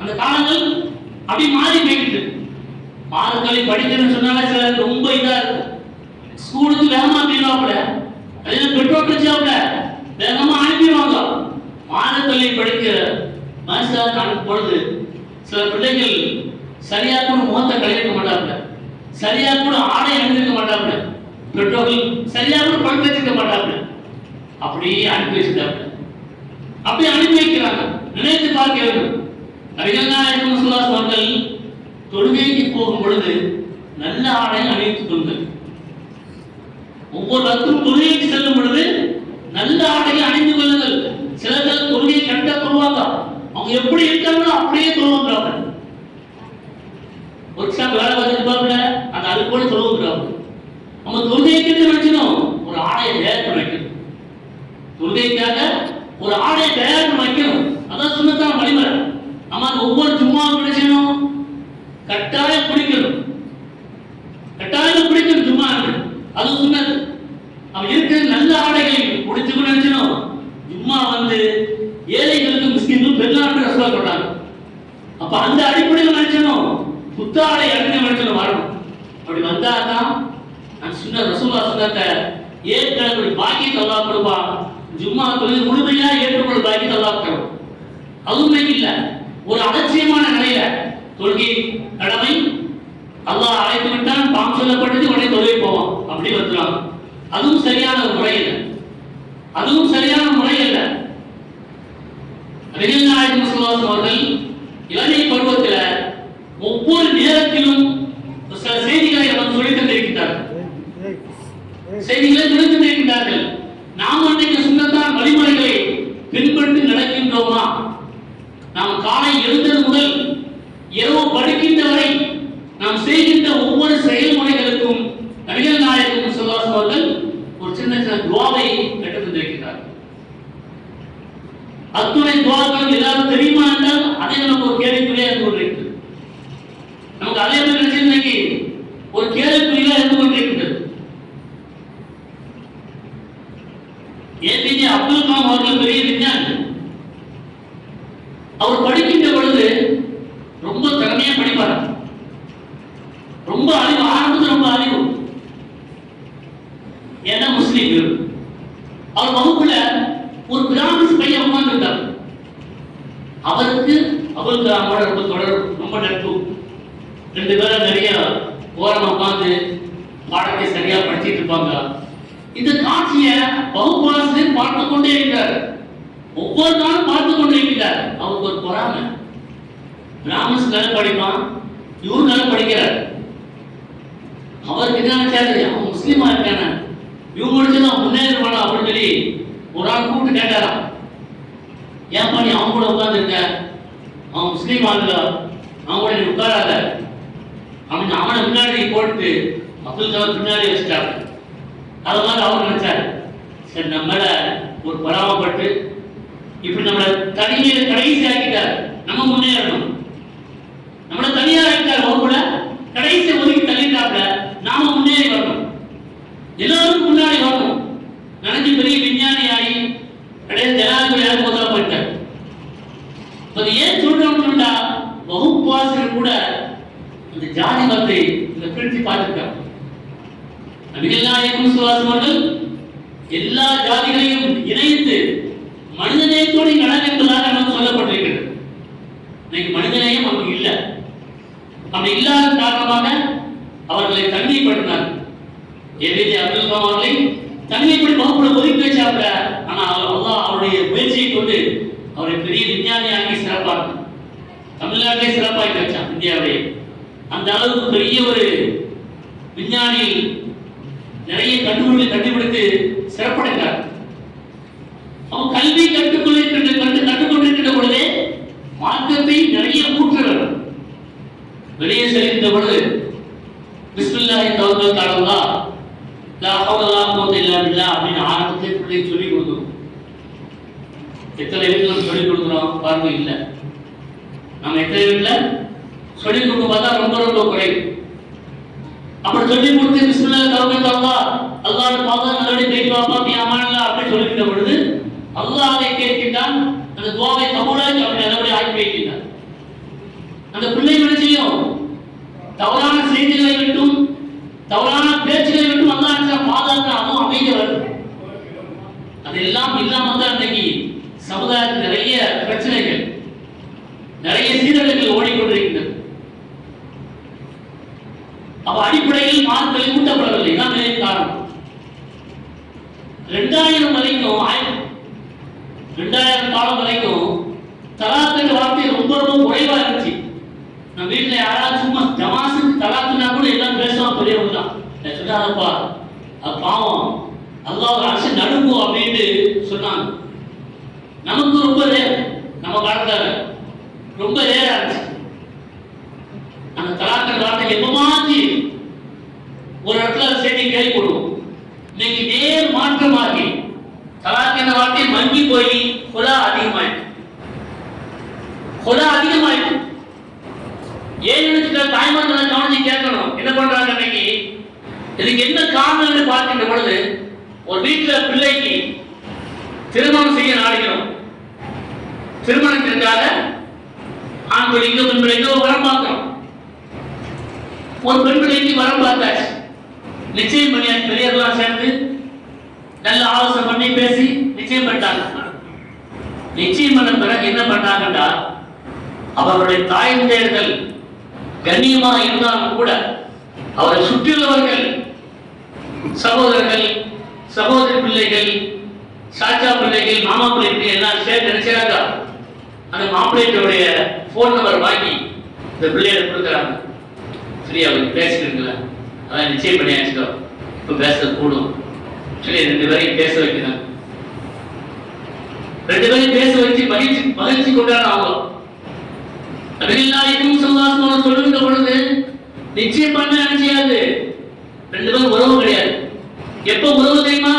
அந்த காலங்கள் அப்படி மாறி போய்கிட்டு. மார்க்களை படிக்கணும்னு சொன்னால சிலர் ரொம்ப இதா இருக்கும், ஸ்கூலுக்கு வேகமா போயிடுவாப்புல, அதே பெட்ரோல் பிரச்சாப்புல வேகமா அனுப்பிடுவாங்க. மார்க்களை படிக்க மனுஷாக்கு அனுப்பும் பொழுது சில பிள்ளைகள் சரியா கூட முகத்தை கழிக்க மாட்டாப்புல, சரியா கூட ஆடை அணிந்திருக்க மாட்டாப்புல, பெட்ரோல் சரியா கூட படுத்து வச்சிருக்க மாட்டாப்புல, அப்படியே அனுப்பி வச்சுட்டாப்புல. அப்படியே அனுப்பி வைக்கிறாங்க. நினைத்து பார்க்க வேண்டும். நபிகள் நாயகம் ஸல்லல்லாஹு அலைஹி அவர்கள் தொழுகைக்கு போகும் பொழுது நல்ல ஆடை அணிவித்துக் கொள்ளுங்கள். ஒவ்வொரு பக்தரும் தொழுகைக்கு செல்லும் பொழுது நல்ல ஆடையை அணிந்து கொள்ளுங்கள். சிலர்கள் தொழுகையை கண்ட தொழுவாங்க, அவங்க எப்படி இருக்காங்களோ அப்படியே தொழுவாங்க. ஒரு சார் வேலை பார்த்துருப்பாங்க, அந்த அது கூட தொழுவுங்கிறாங்க. நம்ம தொழுகைக்கு நினைச்சணும் ஒரு ஆடையை தயார் பண்ண வைக்கணும், தொழுகைக்காக ஒரு ஆடையை தயார் பண்ண வைக்கணும். அதான் சுன்னத்தான வழிமுறை. நம்ம ஒவ்வொரு ஜும்மாவும் நினைச்சணும் கட்டாயம் பிடிக்கணும், கட்டாயம் பிடிக்கணும் ஜும்மா, அது சுன்னத். அவன் இருக்கிற நல்ல ஆடைகளை பிடிச்சுக்கணும் நினைச்சணும். ஜும்மா வந்து ஏழைகளுக்கு மிஸ்கின்களும் பெருநாட்டு ரசூலா சொல்றாங்க. அப்ப அந்த அடிப்படையில் நினைச்சணும் புத்தாடை அணிந்து நினைச்சணும் வரணும். அப்படி வந்தாதான் நான் சொன்ன ரசூலா சொன்னத ஏற்கனவே பாக்கியத்தை அல்லாஹ் கொடுப்பான். ஜும்மா தொழில் முழுமையா ஏற்றுக்கொள்ள பாக்கியத்தை அல்லாஹ் தரும். அதுவுமே இல்லை, ஒரு அலட்சியமான நிலையில தொழுகை கடமை அல்லாஹ் அழைத்து விட்டான், பாம் சொல்லப்பட்டது உடனே தொழுகை போவோம் அப்படி வந்துடுவாங்க. அதுவும் சரியான ஒரு முறை இல்லை, அதுவும் சரியான முறை இல்லை. நபிகள் நாயகம் ஸல்லல்லாஹு அலைஹி அவர்கள் இளமை பருவத்தில் ஒவ்வொரு நேரத்திலும் சில செய்திகளை அவர் சொல்லித் தந்திருக்கிறார்கள், செய்திகளை சொல்லித் தந்திருக்கிறார்கள். நாம் அன்றைக்கு சுன்னத்தான வழிமுறைகளை பின்பற்றி நடக்கின்றோமா? நாம் காலை எழுந்தது முதல் இரவு படுக்கின்ற வரை நாம் செய்கின்ற ஒவ்வொரு செயல்முறைகளுக்கும் நபிகள் நாயகம் ஸல்லல்லாஹு அலைஹி அவர்கள் ஒரு சின்ன சின்ன துஆவை கற்றுத் தந்திருக்கிறார்கள். அத்துணை துஆக்கள் எல்லாரும் தெரியுமா என்றால் அதை நமக்கு ஒரு கேள்விக்குறியா இருந்து கொண்டிருக்கிறது. நமக்கு அதே மாதிரி நினைச்சு ஒரு கேள்விக்குறியா இருந்து கொண்டிருக்கிறது. ஏபிஜே அப்துல் கலாம் அவர்கள் பெரிய விஞ்ஞானி. அவர் படிக்கின்ற பொழுது ரொம்ப திறமையா படிப்பார், ரொம்ப அறிவு, ஆரம்பத்தில் ரொம்ப அறிவு. ஏன்னா முஸ்லீம். அவர் வகுப்புல ஒரு பிராமிஸ் பையன் உட்கார்ந்துட்டார். அவருக்கு அப்துல் கலாமோட ரொம்ப தொடர்பு, ரொம்ப நட்பு. ரெண்டு பேரும் நிறைய ஓரமா உட்கார்ந்து பாடத்தை சரியா படிச்சுட்டு இருப்பாங்க. இந்த காட்சியை வகுப்பாசிரியர் பார்த்து கொண்டே இருக்கிறார், ஒவ்வொரு நாளும் பார்த்து கொண்டே இருக்கிறார். அவருக்கு ஒரு பொறாமை, பிராமிஸ் நல்லா படிப்பான், இவரு நல்லா படிக்கிறார். அவருக்கு என்ன நினைச்சாரு, அவன் முஸ்லீமா இருக்கான, இவங்க முடிச்சுதான் முன்னேறுவானா அப்படின்னு சொல்லி ஒரு ஆள் கூப்பிட்டு கேட்டாராம், ஏன்பா நீ அவங்க கூட உட்கார்ந்துருக்க, அவன் முஸ்லீமா இல்ல, அவங்க கூட நீ உட்காராத அப்படின்னு அவனை முன்னாடி போட்டு அப்துல் கலாம் பின்னாடி வச்சுட்டாரு. அது மாதிரி அவர் நினைச்சாரு, சரி நம்மள ஒரு பராமப்பட்டு இப்படி நம்மளை தனிமையில கடைசி ஆக்கிட்டார், நம்ம முன்னேறணும். நம்மளை தனியா ஆக்கிட்டார், வகுப்புல கடைசி ஒதுக்கி தள்ளிட்டாப்ல, நாம முன்னேறி வரணும். அந்த ஜாதி மதத்தை இந்த பிரித்து பார்த்திருக்காங்க. நபிகள் நாயகம் ஸல்லல்லாஹு அலைஹி எல்லா ஜாதிகளையும் இணைத்து மனிதநேயத்தோடு நலன் என்பதாக நமக்கு சொல்லப்பட்டிருக்கிறது. இன்னைக்கு மனிதநேயம் நமக்கு இல்லை. அப்படி இல்லாத காரணமாக அவர்களை தனிமைப்படுத்தினார். ஏபிஜே அப்துல் கலாம் அவர்களை தனிமைப்படி வகுப்புல ஒதுக்கி வச்சாங்க. ஆனால் அல்லாஹ் அவருடைய முயற்சியை கொண்டு அவரை பெரிய விஞ்ஞானி ஆக்கி சிறப்பாக தமிழ்நாட்டிலே சிறப்பாக்கி வச்சான். இந்தியாவிலே அந்த அளவுக்கு பெரிய ஒரு விஞ்ஞானி, நிறைய கண்டுபிடித்து சிறப்படைந்தார். அவன் கல்வி கற்றுக்கொண்டிருக்கின்ற பொழுதே மார்க்கத்தை நிறைய ஊற்றுகிறார். வெளியே செல்கின்ற பொழுது பிஸ்மில்லாஹி தவக்கல்து அலல்லாஹ் லா ஹவ்ல வலா குவத்த இல்லா பில்லாஹ் அப்படின்னு ஆரம்பத்தை பிள்ளைக்கு சொல்லிக் கொடுக்கணும். எத்தனை வீட்டில் சொல்லிக் கொடுக்குறோம் பாருங்க? இல்லை. நம்ம எத்தனை வீட்டில் சொல்லிக் கொடுக்க பார்த்தா ரொம்ப குறைவு. அப்படி சொல்லி கொடுத்து பிஸ்மில்லாஹி தவக்கல்து அலல்லாஹ் அல்லாஹ்வுடைய பாதம் நல்லபடி போய் வாப்பா நீ அமானல்லா அப்படி சொல்லிக்கிட்ட பொழுது அல்லாஹ் அதை கேட்கின்றான். அந்த துஆவை கபூலாக்கி அப்படி நல்லபடி ஆக்கி வைக்கின்றான். அந்த பிள்ளை மனசையும் தவறான செய்திகளை விட்டும் தவறான பேச்சுகளை விட்டும் அல்லாஹ் பாதுகாக்க அதுவும் அமைதி வருது. அதெல்லாம் இல்லாமல் தான் இன்னைக்கு சமுதாயத்தில் நிறைய பிரச்சனைகள், நிறைய சீரழிவுகள் ஓடிக்கொண்டிருக்கின்றன. அப்ப அடிப்படையில் மார்க்களை ஊட்டப்படவில்லை. தான் மெயின் காரணம். 2000 வரைக்கும் 2000 காலம் வரைக்கும் தலாக் வார்த்தை ரொம்ப குறைவா இருந்துச்சு. நம்ம வீட்டுல யாராவது சும்மா ஜமாசுக்கு தலாக்குனா கூட எல்லாம் பேசுவான் பெரியவங்க தான். சொல்லாதப்பா அது பாவம் அல்லாஹ் அரசு நடுங்கும் அப்படின்னு சொன்னாங்க. நமக்கு ரொம்ப ரேர், நம்ம காலத்துல ரொம்ப ரேரா இருந்துச்சு. அந்த தலாக் வார்த்தை எப்பமாச்சு ஒரு இடத்துல செய்தி கேள்விப்படுவோம். இன்னைக்கு நேர் மாற்றமாகி தலாக் என்ற வார்த்தை மங்கி போய் கொலா அதிகமாயிட்டு ஏன் நினைச்சுட்டா தாய்மார்களை கவனிச்சு கேட்கணும். என்ன பண்றாங்க இன்னைக்கு? இதுக்கு என்ன காரணம்னு பார்க்கின்ற பொழுது ஒரு வீட்டுல பிள்ளைக்கு திருமணம் செய்ய நாடுகிறோம். திருமணத்திற்காக ஆண் பிள்ளைக்கு பெண் பிள்ளைக்கு வரம் பார்க்கிறோம். ஒரு பெண் பிள்ளைக்கு வரம் பார்த்தாச்சு, நிச்சயம் பண்ணியாச்சு. பெரியவர்களாம் சேர்ந்து நல்ல ஆலோசனை பண்ணி பேசி நிச்சயம் பண்ணிட்டாங்க. நிச்சயம் பண்ண பிறகு என்ன பண்ணாங்கன்றா, அவருடைய தாய்ந்தேர்கள் கண்ணியமாக இருந்தாலும் கூட அவரை சுற்றியுள்ளவர்கள் சகோதரர்கள், சகோதரி பிள்ளைகள், சாச்சா பிள்ளைகள், மாமா பிள்ளைகள் எல்லாம் சேர்ந்து நினைச்சாங்க. அந்த மாப்பிள்ளைகளுடைய போன் நம்பர் வாங்கி இந்த பிள்ளைகளை கொடுக்குறாங்க. சரியா பேசிக்கிறீங்களா? அதான் நிச்சயம் பண்ணியாச்சுக்கோ, இப்போ பேச கூடும் சொல்லி 2 பேரையும் பேச வைக்கிறாங்க. 2 பேரையும் பேச வச்சு மகிழ்ச்சி கொண்டாட ஆகும். நபிகள் நாயகம் ஸல்லல்லாஹு அலைஹி வஸல்லம் சொல்லுகின்ற பொழுது நிச்சயம் பண்ண நினைச்சாது 2 பேரும் உறவு கிடையாது. எப்போ உறவு தெரியுமா?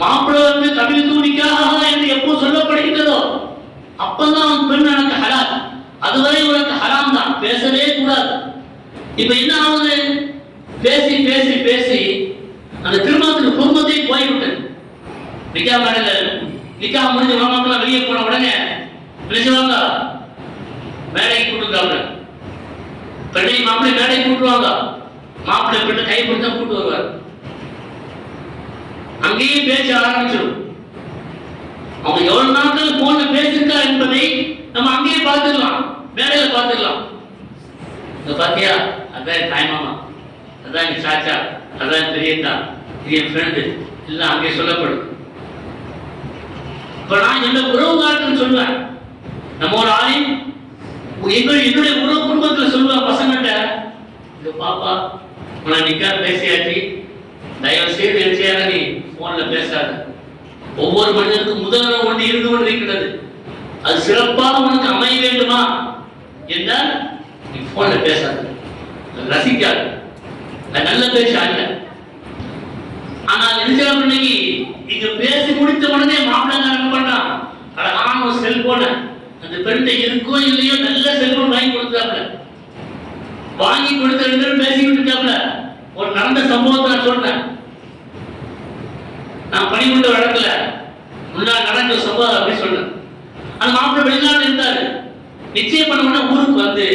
மாப்பிள்ளை வந்து கபில் தூணிக்காக என்று எப்போ சொல்லப்படுகின்றதோ அப்பதான் பெண் எனக்கு ஹலால். அதுவரை உனக்கு ஹராம் தான், பேசவே கூடாது. இப்ப என்ன ஆகுது? பேசி பேசி பேசி அந்த திருமணத்துக்கு குடும்பத்தை போய்விட்டது. நிக்கா முடிஞ்ச மாமாக்கெல்லாம் வெளியே போன உடனே பேசுவாங்க, மேடைக்கு கூட்டுக்காங்க. பெண்ணை மாப்பிள்ளை மேடைக்கு கூட்டுவாங்க. மாப்பிள்ளை பெண்ணை கை பிடிச்சா கூட்டு வருவார். அங்கேயே பேச ஆரம்பிச்சிடும். அவங்க எவ்வளவு நாட்கள் போன பேசிருக்கா என்பதை நம்ம அங்கேயே பார்த்துக்கலாம், மேடையில பார்த்துக்கலாம். பாத்தியா, அதான் தாய் மாமா, அதான் எங்க சாச்சா, அதான் பெரியத்தா, இது என் ஃப்ரெண்டு, எல்லாம் அங்கே சொல்லப்படும். இப்ப நான் என்ன உறவு காட்டுன்னு சொல்லுவேன். நம்ம ஒரு ஆளையும் என்னுடைய உறவு குடும்பத்தில் சொல்லுவேன் பசங்கிட்ட, இந்த பாப்பா நான் நிக்கா பேசியாச்சு, தயவு செய்து நினைச்சியாக நீ போன்ல பேசாத. ஒவ்வொரு மனிதனுக்கும் முதல்வர் ஒன்று இருந்து கொண்டிருக்கிறது. அது சிறப்பாக உனக்கு அமைய வேண்டுமா என்றால் நீ போன்ல பேசாது, ரசிக்காது, நல்ல பேச அல்ல. ஆனால் நினைச்சா இன்னைக்கு இங்க பேசி முடித்த உடனே மாப்பிள்ளை என்ன பண்றான், அழகான ஒரு செல்போனை அந்த பெண்ணை இருக்கோ இல்லையோ நல்ல செல்போன் வாங்கி கொடுத்தாப்புல. வாங்கி கொடுத்த 2 பேரும் பேசிக்கிட்டு இருக்காப்புல. ஒரு நடந்த சம்பவத்தை நான் சொல்றேன். நான் பணிபுரிந்த வழக்குல முன்னாள் நடந்த சம்பவம் அப்படி சொன்னேன். அந்த மாப்பிள்ளை வெளிநாடு இருந்தாரு. நிச்சயம் பண்ண ஊருக்கு வந்து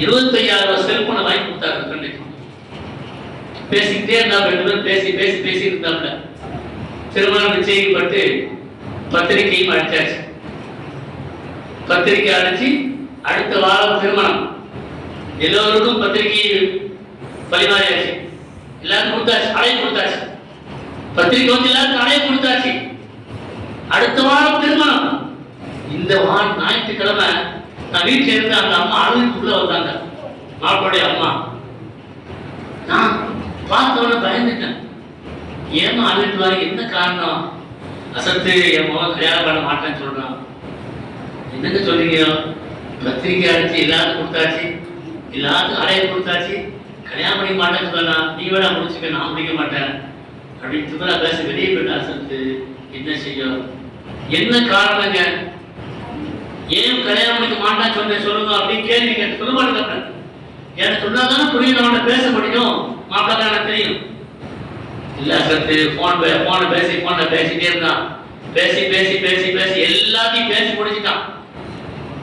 25,000 செல்போனை வாங்கி கொடுத்தாரு கண்டிப்பா. பேசிக்கிட்டே இருந்தா ரெண்டு பேரும் பேசி இருந்தாங்க. திருமணம் நிச்சயிக்கப்பட்டு பத்திரிகையும் அடிச்சாச்சு. பத்திரிகை அடிச்சு அடுத்த வாரம் திருமணம். எல்லோருக்கும் பத்திரிகை பரிமாறியாச்சு. எல்லாரும் கொடுத்தாச்சு, அழைப்பு கொடுத்தாச்சு. பத்திரிகை வந்து எல்லாருக்கும் அழைப்பு கொடுத்தாச்சு. அடுத்த வாரம் திருமணம். இந்த வாரம் ஞாயிற்றுக்கிழமை நான் வீட்டில் இருந்த அந்த அம்மா அழுதுக்குள்ள வந்தாங்க. மாப்பிள்ளைய அம்மா. நான் பார்த்தவன பயந்துட்டேன். ஏமா அழுது வாரி, என்ன காரணம்? அசத்து என் மகன் கல்யாணம் பண்ண மாட்டேன்னு சொல்றான். என்னங்க சொல்றீங்க? பத்திரிக்கை அடிச்சு எல்லாருக்கும் கொடுத்தாச்சு, எல்லாத்துக்கும் அழைப்பு கொடுத்தாச்சு, கல்யாணம் பண்ணிக்க மாட்டேன்னு சொன்னா நீ வேணா முடிச்சுக்க, நான் முடிக்க மாட்டேன் அப்படின்னு சுத்தரா பேச வெளியே போயிட்டா. அசத்து என்ன செய்யும்? என்ன காரணங்க? ஏன் கல்யாணம் பண்ணிக்க மாட்டான்னு சொன்னேன் சொல்லுங்க அப்படின்னு கேள்வி கேட்டு சொல்ல மாட்டேன். எனக்கு சொன்னாதானே புரியும், அவனை பேச முடியும். மாப்பிள்ளை எனக்கு தெரியும். இல்ல சத்து போனை பேசிட்டே இருந்தான். பேசி எல்லாத்தையும் பேசி முடிச்சுட்டான்.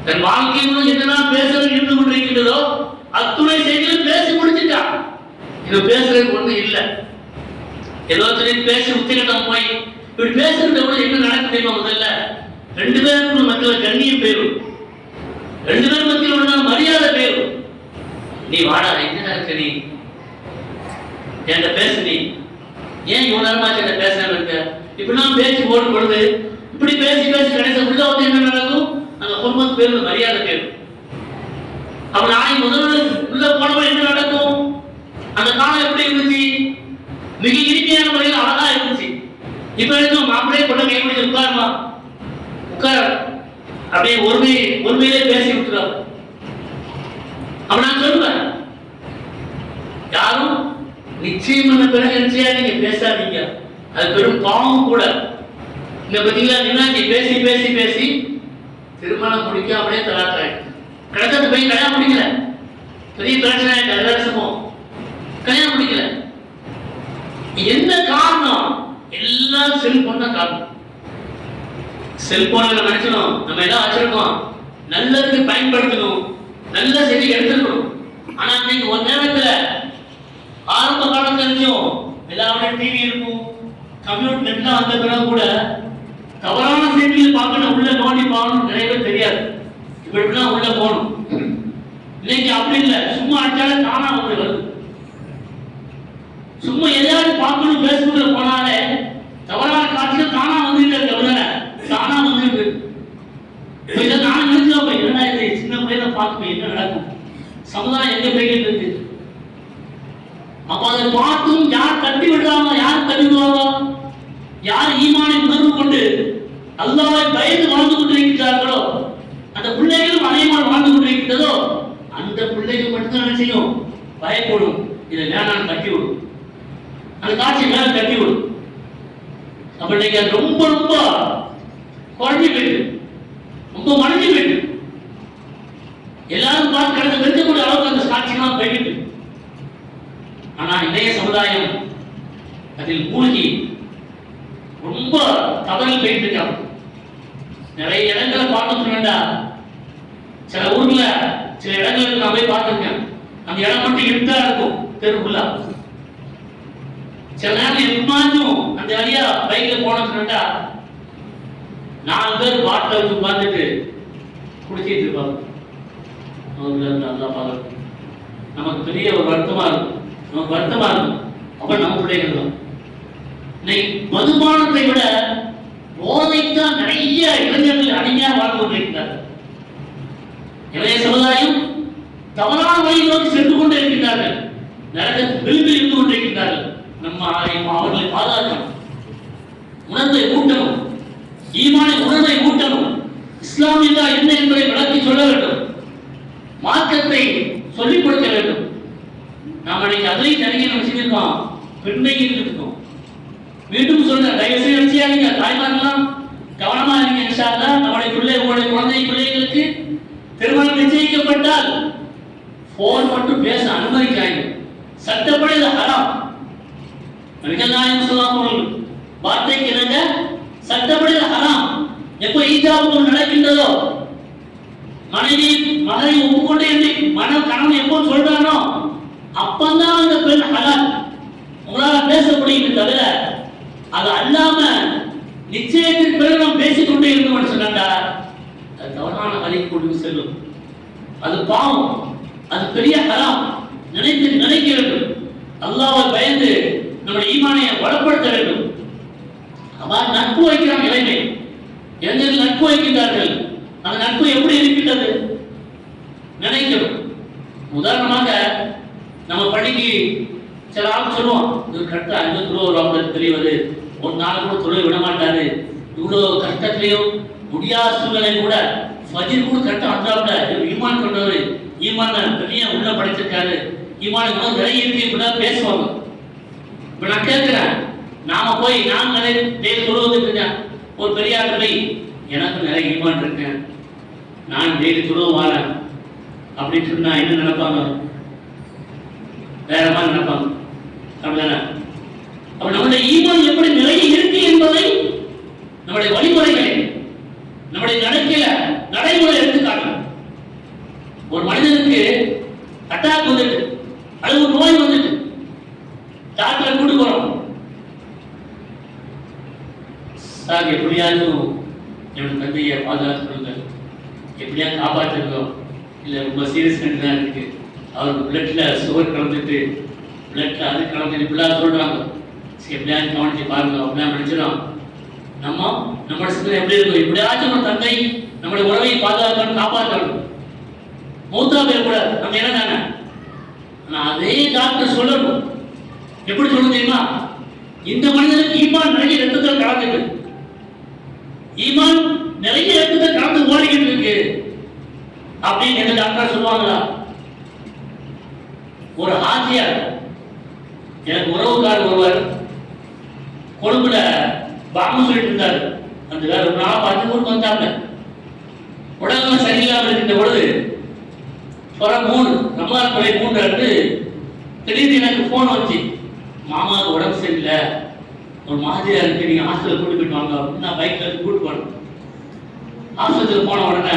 தன் வாழ்க்கையிலும் என்னெல்லாம் பேசுறது இருந்து கொண்டிருக்கிறதோ அத்துணை செய்திகளும் பேசி முடிச்சுட்டான். இது பேசுறதுக்கு ஒண்ணு இல்லை. ஏதோ சொல்லி பேசி உத்திரிட்டம் போய் இப்படி பேசுறத கூட என்ன நடக்க தெரியுமா? முதல்ல ரெண்டு பேருக்கு மத்தியில் கண்ணியம் பேரும், ரெண்டு பேர் மத்தியில் உள்ள மரியாதை பேரும். நீ வாடா, என்ன இருக்க, நீ என்கிட்ட பேசு, நீ ஏன் இவ்வளவு நேரமாச்சு என்ன பேசாம இருக்க? இப்படிலாம் பேச்சு ஓடும் பொழுது இப்படி பேசி கடைசி உள்ள வந்து என்ன நடக்கும்? அந்த குடும்பத்து பேரு மரியாதை பேரும். அப்ப நாய் முதல்ல உள்ள போனவன் என்ன நடக்கும்? அந்த காலம் எப்படி இருந்துச்சு? மிக இனிமையான முறையில் அழகா இருந்துச்சு. இப்ப இருக்கும் மாப்பிள்ளையே கொண்டு எப்படி உட்காருமா, உட்கார அப்படியே ஒருமையிலே பேசி விட்டுறாரு. அப்ப நான் சொல்லுவேன், யாரும் நிச்சயம் பண்ண பிறகு நிச்சயம் நீங்க பேசாதீங்க. அது பெரும் பாவம் கூட. இந்த பத்திங்களா என்னாச்சு? பேசி திருமணம் முடிக்காமலே தலாக்காயிடுச்சு. கிடைச்சது போய் கல்யாணம் முடிக்கல. பெரிய பிரச்சனை ஆயிட்டு. எல்லா வருஷமும் கல்யாணம் முடிக்கல. என்ன காரணம்? எல்லாம் செல்போன் தான் காரணம். செல்போன்ல நினைச்சணும் நம்ம எல்லாம் வச்சிருக்கோம், நல்லதுக்கு பயன்படுத்தணும், நல்ல செய்தி எடுத்துக்கணும். ஆனா இன்னைக்கு ஒரு நேரத்துல ஆரம்ப காலத்துல இருந்தும் எல்லாருடைய டிவி இருக்கும், கம்ப்யூட்டர் நெட்லாம் வந்த பிறகு கூட தவறான செய்திகள் பார்க்கணும், உள்ள நோண்டி பார்க்கணும் நிறைய பேர் தெரியாது. இப்படிலாம் உள்ள போகணும். இன்னைக்கு அப்படி இல்லை, சும்மா அடிச்சாலே தானா வந்து வருது. சும்மா எதையாவது பார்க்கணும், பேஸ்புக்ல போனாலே தவறான காட்சிகள் தானா வந்துட்டு தவிர தானா வந்துட்டு. இதை நான் நினைச்சோம், என்னடா இது சின்ன பிள்ளைல பார்க்கணும் என்ன நடக்கும், சமுதாயம் எங்க போய்கிட்டு இருக்கு. அப்ப அதை பார்த்தும் யார் தட்டி விடுறாங்க, யார் தட்டி விடுவாங்க? யார் ஈமானை உணர்வு கொண்டு அல்லாஹ்வை பயந்து வாழ்ந்து கொண்டிருக்கிறார்களோ, அந்த பிள்ளைகளும் அதேமாதிரி வாழ்ந்து கொண்டிருக்கிறதோ, அந்த பிள்ளைகள் மட்டும்தான் என்ன செய்யும்? பயப்படும். இதை வேணாம் தட்டி விடும், அந்த காட்சி மேல தட்டி விடும். அப்ப இன்னைக்கு அது ரொம்ப ரொம்ப குறைஞ்சு போயிட்டு, ரொம்ப மறைஞ்சு போயிட்டு, எல்லாரும் பார்த்து கடந்து வெறுக்கக்கூடிய அளவுக்கு அந்த காட்சிகள்லாம் போயிட்டு. ஆனா இளைய சமுதாயம் அதில் மூழ்கி ரொம்ப தவறில் போயிட்டு இருக்காங்க. நிறைய இடங்களை பார்க்க வேண்டாம். சில ஊர்ல சில இடங்களுக்கு நான் போய் பார்த்துருக்கேன். அந்த இடம் மட்டும் இருட்டா இருக்கும் தெருக்குள்ள. சில நேரம் எப்பமாச்சும் அந்த வழியா பைக்ல போனோம்னா 4 பேர் பாட்டில் வச்சு உட்கார்ந்துட்டு குடிச்சிட்டு இருப்பாங்க. நல்லா பார்க்கணும். நமக்கு பெரிய ஒரு வருத்தமா இருக்கும், நமக்கு வருத்தமா இருக்கும். அப்ப நம்ம பிள்ளைகள் தான் இன்னைக்கு மதுபானத்தை விட போதைத்தான் நிறைய இளைஞர்கள் அடிமையாக வாழ்ந்து கொண்டிருக்கிறார்கள். இளைய சமுதாயம் தவறான வழி நோக்கி சென்று கொண்டே இருக்கின்றார்கள், நரகத்தில் விழுந்து இருந்து கொண்டிருக்கின்றார்கள். நம்ம அவர்களை பாதுகாக்கணும், உணர்வை ஊட்டணும், ஈமானை உணர்வை ஊட்டணும், இஸ்லாம் என்றால் என்ன என்பதை விளக்கி சொல்ல வேண்டும், மார்க்கத்தை சொல்லிக் கொடுக்க வேண்டும். நாம் அன்னைக்கு அதிலையும் நிறைய நம்ம செஞ்சிருக்கோம், பெண்மைக்கு இருக்கோம். மீண்டும் சொல்றேன், தயவு செய்து நிச்சயாதீங்க, தாய்மாரெல்லாம் கவனமா இருங்க. இன்ஷா அல்லாஹ் நம்முடைய உங்களுடைய பிள்ளைகளுக்கு திருமணம் நிச்சயிக்கப்பட்டால் போன் மட்டும் பேச அனுமதிக்காங்க. சட்டப்படி இது ஹராம். நபிகள் நாயகம் ஸல்லல்லாஹு அலைஹி வஸல்லம் வார்த்தைக்கு இணங்க சட்டப்படி இது ஹராம். எப்போ ஈஜாப் நடக்கின்றதோ மனைவி மகனை ஒப்புக்கொண்டு என்று கணவன் எப்போ சொல்றானோ அப்பந்தான் அந்த பெண் ஹலால். உங்களால பேச முடியும் தவிர அது அல்லாம நிச்சயத்திற்கு பிறகு நாம் பேசிக்கொண்டே இருந்தோம்னு சொன்னாண்டா அது தவறான வழிக்கு கொண்டு செல்லும். அது பாவம், அது பெரிய ஹராம். நினைக்க வேண்டும், அல்லாஹ்வை பயந்து நம்முடைய ஈமானை வளப்படுத்த வேண்டும். அவ்வாறு நட்பு வைக்கிறான் இளைஞை. இளைஞர்கள் நட்பு வைக்கின்றார்கள். அந்த நட்பு எப்படி இருக்கின்றது நினைக்கணும். உதாரணமாக நம்ம பள்ளிக்கு சில ஆள் சொல்லுவோம், இது கரெக்டா 50 ரூபா ஒரு தெரிவது, ஒரு நாள் கூட தொழில் விட மாட்டாரு, இவ்வளோ கஷ்டத்திலையும் முடியாத சூழ்நிலை கூட ஃபஜ்ர் கூட கரெக்டா வந்தாப்புல, ஈமான் கொண்டவர், ஈமான் பெரிய உள்ள படைச்சிருக்காரு, ஈமான் கூட நிறைய இருக்கு, இப்படிதான் பேசுவாங்க. இப்ப நான் கேட்கிறேன், நாம போய் நான் நிறைய தொழுவதுக்கு இருக்கேன், ஒரு பெரியார் போய் எனக்கு நிறைய ஈமான் இருக்கேன், நான் டெய்லி தொழுவ வாழேன் அப்படின்னு சொன்னா என்ன நினைப்பாங்க? வேற மாதிரி நினைப்பாங்க. அப்படிதானே? அப்ப நம்முடைய ஈமான் எப்படி நிறைய இருக்கு என்பதை நம்முடைய வழிமுறைகளை நம்முடைய நடைமுறை எடுத்து காட்டணும். ஒரு மனிதனுக்கு அட்டாக் வந்துட்டு அது ஒரு நோய் வந்துட்டு டாக்டரை கூட்டு போறோம், சார் எப்படியாச்சும் என்னோட தந்தையை பாதுகாத்துக்கொள்ளுங்க, எப்படியா காப்பாற்றுறோம், இல்லை ரொம்ப சீரியஸ் தான் இருக்கு, அவருக்கு பிளட்ல சுகர் கலந்துட்டு பிளட்ல அது கலந்துட்டு இப்படிலாம் சொல்றாங்க, எப்படியாச்சும் கவனிச்சு பாருங்க அப்படிலாம் நினைச்சிடும். நம்ம சிந்தனை எப்படி இருக்கும்? இப்படியாச்சும் நம்ம தந்தை நம்முடைய உறவை பாதுகாக்கணும், காப்பாற்றணும், மூத்தா பேர் கூட நம்ம என்ன தானே. ஆனா அதே டாக்டர் சொல்லணும், எப்படி சொல்லணும் தெரியுமா? இந்த மனிதனுக்கு ஈமான் நிறைய ரத்தத்தில் கலந்துட்டு, ஈமான் நிறைய ரத்தத்தில் கலந்து ஓடிக்கிட்டு இருக்கு அப்படின்னு எந்த டாக்டர் சொல்லுவாங்களா? ஒரு ஹாஜியார், எனக்கு உறவுக்காரர் ஒருவர் கொழும்புல பாம்பு சொல்லிட்டு இருந்தாரு. அந்த வேற ஒரு நாள் 10 ஊருக்கு வந்தாங்க. உடம்புலாம் சரியில்லாமல் இருக்கின்ற பொழுது ரமலான் துறை 3 அன்று திடீர்னு எனக்கு போன் வச்சு, மாமாவுக்கு உடம்பு சரியில்லை, ஒரு மாதிரியா இருக்கு, நீங்க ஹாஸ்பிட்டல் கூட்டு போயிட்டு வாங்க அப்படின்னு நான் பைக்ல கூட்டு போனேன். ஹாஸ்பிட்டல் போன உடனே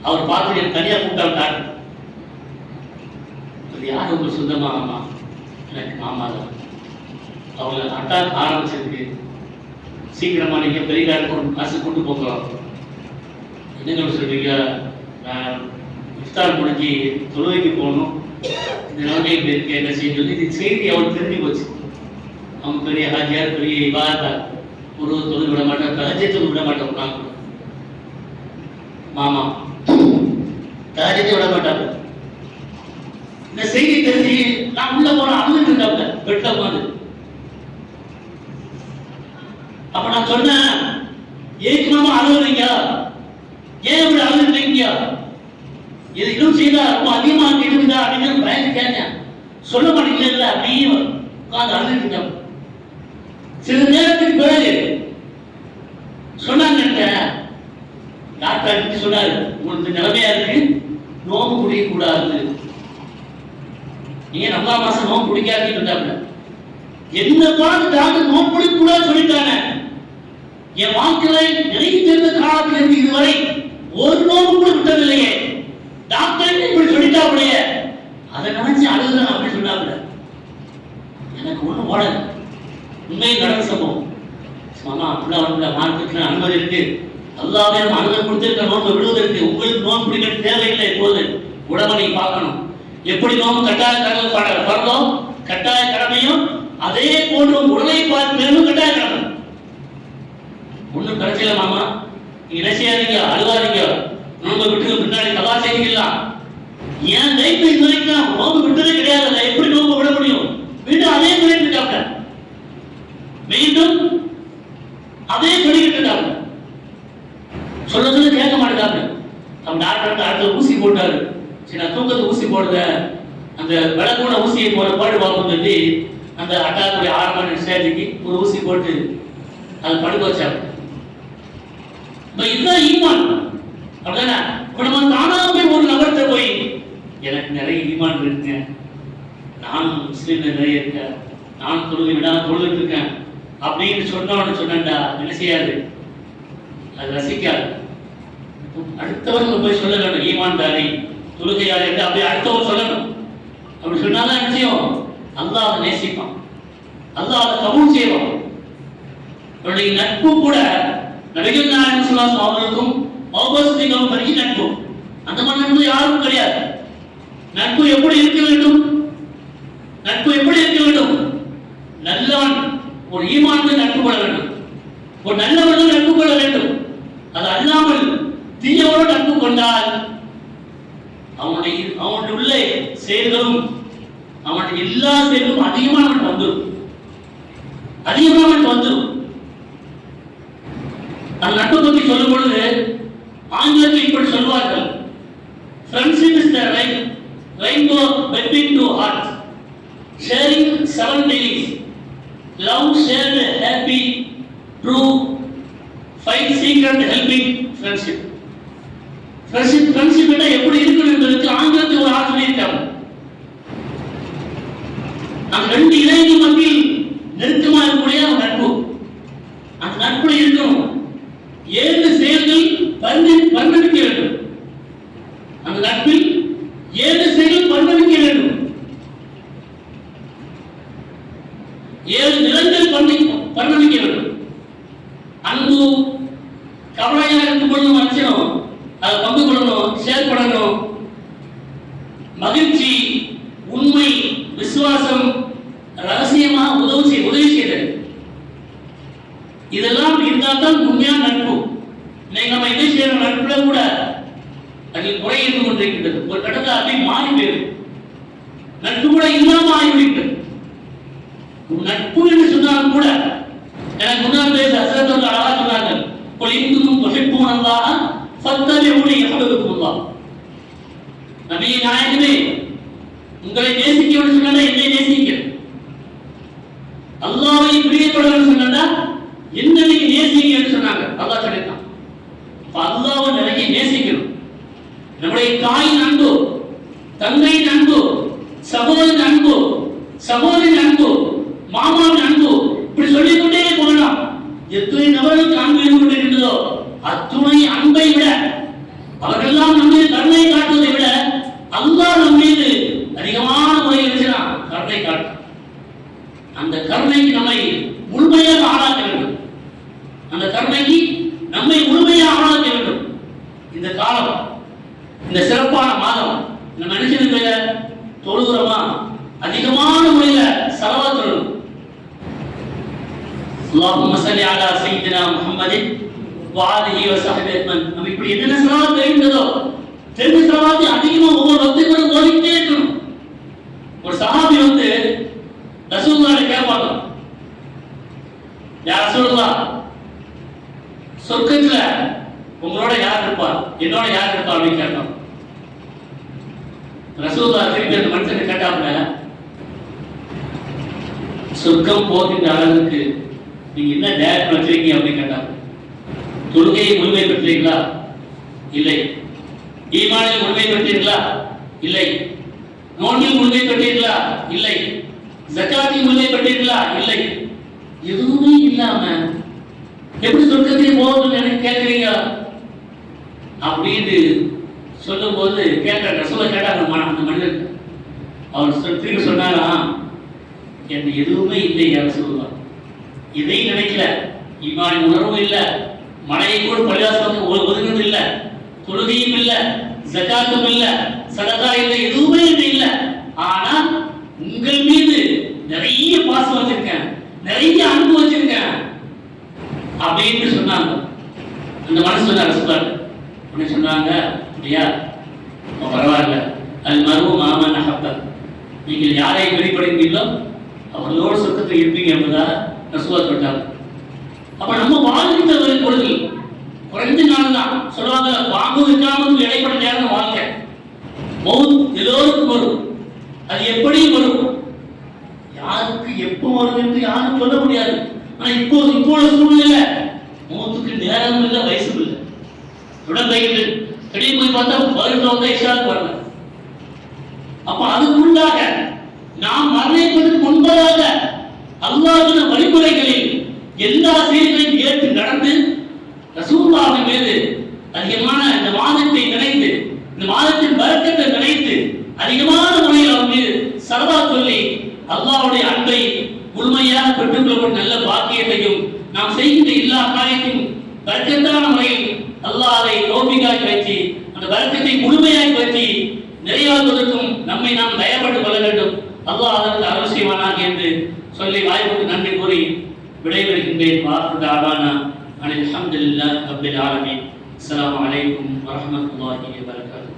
அவர் பார்த்து எனக்கு தனியா கூப்பிட்டாரு டாக்டர். யார் உங்களுக்கு சொந்தமா? ஆமா, எனக்கு மாமா தான், அவங்க அட்டாக் ஆரம்பிச்சிருக்கு, சீக்கிரமா நீங்க பெரிய டாக்டர் காசு கொண்டு போகலாம். என்னங்க சொல்றீங்க? இஃப்தார் முடிஞ்சு தொழுகைக்கு போகணும், இந்த நிலைமை இப்படி இருக்கு, என்ன செய்ய சொல்லி இந்த செய்தி அவருக்கு தெரிஞ்சு போச்சு. அவங்க பெரிய ஹாஜியார், பெரிய இவாதா, ஒரு தொழில் விட மாட்டோம், தகஜத்தை விட மாட்டோம், மாமா தகஜத்தை விட மாட்டாங்க. இந்த செய்தி தெரிஞ்சு நான் உள்ள போன அழுதுட்டு இருக்காங்க பெட்ல உட்காந்து. அப்ப நான் சொன்னேன், ஏன் மாமா அழுகுறீங்க, ஏன் இப்படி அழுதுறீங்க, இது இன்னும் செய்தா ரொம்ப அதிகமா இருக்குதா அப்படின்னு பயந்து கேட்டேன். சொல்ல மாட்டேங்கல அப்படியே உட்காந்து அழுதுட்டு இருக்காங்க. சில நேரத்துக்கு பிறகு சொன்னாங்க, டாக்டர் சொன்னாரு, உங்களுக்கு நிலைமையா இருக்கு, நோம்பு குடிக்க கூடாது, நீங்க ரமலான் மாசம் நோம்பு குடிக்காதீங்க இருந்தாங்க. என்ன பார்த்து டாக்டர் நோம்பு குடிக்க கூடாது சொல்லிட்டாங்க. என் வாழ்க்கையை நினைத்திருந்த காலத்தில் இருந்து இதுவரை ஒரு நோம்பு கூட விட்டதில்லையே, டாக்டர் இப்படி சொல்லிட்டாப்லையே, அதை நினைச்சு அழுதுதான் அப்படி சொன்னாங்க. எனக்கு ஒண்ணு ஓடல, உண்மையை நடந்த சம்பவம். மாமா அப்படிலாம் வரல, மார்க்கெட்ல அனுமதி இருக்கு, அல்லாவே நம்ம அனுமதி கொடுத்திருக்க நோன்பை விடுவதற்கு, உங்களுக்கு நோன்பு பிடிக்க தேவையில்லை. இப்போது உடம்பை நீங்க பார்க்கணும், எப்படி நோன்பு கட்டாய கடமை பரலோ கட்டாய கடமையும் அதே போன்று உடலை பார்த்து கட்டாய கடமை. ஒண்ணும் பிரச்சனை மாமா, நீங்க என்ன செய்யாதீங்க, அழுவாதீங்க, நோன்பை விட்டு பின்னாடி கலா செய்திக்கலாம். ஏன் லைஃப் இது வரைக்கும் நோன்பு விட்டதே கிடையாது, எப்படி நோன்பு விட முடியும்? மீண்டும் அதே சொல்லிட்டு இருக்காங்க, மீண்டும் அதே சொல்லிட்டு இருக்காங்க, சொல்றது கேட்க மாட்டாங்க. நம்ம டாக்டர் அடுத்த ஊசி போட்டாரு, சரி நான் தூக்கத்தை ஊசி போடுற, அந்த விளக்கூட ஊசியை போட பாடு பார்ப்போம் சொல்லி அந்த அட்டாக்குடைய ஆரம்ப ஸ்டேஜுக்கு ஒரு ஊசி போட்டு அது படுக்க வச்சாங்க. இதுதான் ஈமான். அப்படின்னா இப்ப நம்ம தானாக போய் ஒரு நபர்கிட்ட போய், எனக்கு நிறைய ஈமான் இருக்குங்க, நானும் முஸ்லீம்ல நிறைய இருக்கேன், நான் தொழுகை விடாம தொழுதுட்டு இருக்கேன் அப்படின்னு சொன்னோன்னு சொன்னா என்ன செய்யாது? அது ரசிக்காது. அடுத்தவர்கள் போய் சொல்ல வேண்டும் ஈமான்தாரி தொழுகையாளி என்று அப்படியே அடுத்தவன் சொல்லணும். அப்படி சொன்னாதான் நிச்சயம் அல்லாஹ் அதை நேசிப்பான், அல்லாஹ் அதை கபூல் செய்வான். அவருடைய நட்பு கூட நபிகள் நாயகம் ஸல்லல்லாஹு அலைஹி அவர்களுக்கும் அபூபக்கர் பரிசு நட்பு. அந்த மாதிரி நட்பு யாரும் கிடையாது. நட்பு எப்படி இருக்க வேண்டும்? நட்பு எப்படி இருக்க வேண்டும்? நல்லவன் ஒரு ஈமான் நட்பு கொள்ள வேண்டும், ஒரு நல்லவர்கள் நட்பு கொள்ள வேண்டும். அது அல்லாமல் தீயோடு நட்பு கொண்டால் அவனுடைய உள்ள செயல்களும் அவனுடைய எல்லா செயல்களும் அதிகமாக வந்துடும். அந்த நட்பு பற்றி சொல்லும் பொழுது ஆங்கிலத்தில் இப்படி சொல்வார்கள், friendship is the rainbow between two hearts, sharing 7 days, love shared, happy, true, fight secret, helping friendship. friendship எப்படி இருக்கணும் என்பதற்கு ஆங்கிலத்தில் ஒரு ஆள் சொல்லியிருக்காங்க. அந்த ரெண்டு இணைகள் மத்தியில் நெருக்கமா இருக்கக்கூடிய ஒரு நட்பு, அந்த நட்புல இருக்கணும் 7 செயல்கள் பரிணமிக்க வேண்டும். அந்த நட்பில் 7 செயல்கள் பரிணமிக்க வேண்டும், 7 நிலங்கள் பரிணமிக்க வேண்டும். அன்பு கவலையாக இருக்கும் பொழுது மனுஷனும் அதை பங்கு கொள்ளணும், ஷேர் பண்ணணும். மகிழ்ச்சி, உண்மை, விசுவாசம், ரகசியமாக உதவி செய்தல், இதெல்லாம் இருந்தால் தான் உண்மையான நட்பு. இன்னைக்கு நம்ம என்ன செய்யற நட்புல கூட அதில் குறை இருந்து கொண்டிருக்கின்றது. ஒரு கட்டத்தில் அப்படி மாறி போயிடும், நட்பு கூட இல்லாம ஆகிவிடுகிறது. நட்பு என்று சொன்னாலும் கூட எனக்கு முன்னால் பேச அசரத்தோடு அழகா சொன்னார்கள், கொலிந்தும் தொகைப்பூன் அல்லாஹ் ஃபத்தபிஊனி யஹ்பபுக்குமுல்லாஹ். நபியே நாயகமே, உங்களை நேசிக்க வேண்டும் சொன்னா என்னை நேசிக்க, அல்லாஹ்வை பிரியப்பட வேண்டும் சொன்னா என்ன நீங்க நேசிக்க என்று சொன்னாங்க. அல்லாஹ் சொல்லிட்டான். அல்லாஹ்வை நிறைய நேசிக்கணும். நம்முடைய தாயின் அன்பு, தந்தையின் அன்பு, சகோதரின் அன்பு, சகோதரின் அன்பு, மாமாவின் அன்பு, இப்படி சொல்லிக்கொண்டே போகலாம். எத்தனை நபர்களுக்கு அன்பு இருந்து கொண்டிருக்கிறதோ அத்துணை அன்பை விட, அவர்களெல்லாம் நம்ம மீது கருணை காட்டுவதை விட அல்லாஹ் நம் மீது அதிகமான முறையில் கருணை காட்டும். அந்த கருணைக்கு நம்மை முழுமையாக ஆளாக்க வேண்டும். அந்த கருணைக்கு நம்மை முழுமையாக ஆளாக்க வேண்டும். இந்த காலம், இந்த சிறப்பான மாதம், இந்த மனுஷனுக்கு தொழுகிறோமா அதிகமான முறையில ஸலவாத் சொல்லணும். அல்லாஹும்ம ஸல்லி அலா சய்யிதினா முஹம்மதின் வ ஆலிஹி வ ஸஹ்பிஹி அஜ்மஈன். நம்ம இப்படி என்ன ஸலவாத் தெரிந்ததோ தெரிஞ்ச ஸலவாத்தை அதிகமா ஒவ்வொரு வக்துக்கும் ஓதிட்டே இருக்கணும். ஒரு சஹாபி ரசூலுல்லாஹ் கேட்பாங்க, யா ரசூலுல்லாஹ், சொர்க்கத்துல உங்களோட யார் இருப்பா, என்னோட யார் இருப்பா அப்படின்னு கேட்டோம். ரசூலுல்லாஹ் திருப்பி அந்த மனுஷனை கேட்டாப்புல, சொர்க்கம் போகின்ற அளவுக்கு நீங்க என்ன டேரக்ட் வச்சிருக்கீங்க அப்படின்னு கேட்டாங்க. தொழுகையை முழுமை பெற்றீர்களா? இல்லை. ஈமானில் முழுமை பெற்றீர்களா? இல்லை. நோன்பில் முழுமை பெற்றீர்களா? இல்லை. ஜகாத்தில் முழுமை பெற்றீர்களா? இல்லை. எதுவுமே இல்லாம எப்படி சொர்க்கத்தை போகணும்னு எனக்கு கேட்கிறீங்க அப்படின்னு சொல்லும் போது கேட்டாங்க. அந்த மனிதர் அவர் திரும்பி சொன்னாரா, என்ன எதுவுமே இல்லை யார் சொல்லுவார், இதை நினைக்கல, ஈமான் உணர்வும் இல்லை, மனையை கூட பரிதாசம் ஒதுங்கிறது இல்லை, தொழுகையும் இல்லை, ஜகாத்தும் இல்லை, சதகா இல்லை, எதுவுமே இல்லை. ஆனா உங்கள் மீது நிறைய பாசம் வச்சிருக்கேன், நிறைய அன்பு வச்சிருக்கேன் அப்படின்னு சொன்னாங்க. அந்த மனசு சொன்னாங்க, அப்படியா பரவாயில்ல, அது மருவும் மாமன் அகப்பர், நீங்கள் யாரை வெளிப்படுகிறீர்களோ அவர்களோடு சொர்க்கத்தில் இருப்பீங்க என்பதாக ரசூலுல்லாஹ் சொல்றாங்க. அப்ப நம்ம வாழ்க்கை பொழுது குறைஞ்ச நாள் தான் சொல்லுவாங்க, வாங்கும் விற்காமல் இடைப்பட்ட நேரம் வாழ்க்கை. மௌத் எல்லோருக்கும் வரும், அது எப்படி வரும், யாருக்கு எப்போ வரும் என்று யாரும் சொல்ல முடியாது. ஆனா இப்போ சூழ்நிலை மௌத்துக்கு நேரமும் இல்லை, வயசும் இல்லை. உடம்பைகள் வெளியே போய் பார்த்தா பதினொன்று வயசாக வரல. அப்ப அதுக்குள்ளாக நாம் மரணிப்பதற்கு முன்பதாக அல்லாஹ்வின் வழிமுறைகளில் எல்லா செயல்களையும் ஏற்று நடந்து ரசூலுல்லாஹின் மீது அதிகமான இந்த மாதத்தை நினைத்து, இந்த மாதத்தின் பரக்கத்தை நினைத்து அதிகமான முறையில் அவங்க சர்வா சொல்லி அல்லாஹ்வுடைய அன்பை முழுமையாக பெற்றுக்கொள்ளும் நல்ல பாக்கியத்தையும் நாம் செய்கின்ற எல்லா காரியத்தையும் பரக்கத்தான முறையில் அல்லாஹ் அதை தௌஃபீகாக்கி வச்சு அந்த பரக்கத்தை முழுமையாக்கி வச்சு நிறைவாக்குவதற்கும் நம்மை நாம் தயார்பட்டு கொள்ள வேண்டும். அல்லாஹ் அதற்கு அருள் செய்வானாக என்று சொல்லி வாய்ப்புக்கு நன்றி கூறி விடைபெறுகின்றேன். வாஹிரு தஅவானா அனில் ஹம்துலில்லாஹி ரப்பில் ஆலமீன். அஸ்ஸலாமு அலைக்கும் வரஹ்மத்துல்லாஹி வபரகாத்துஹு.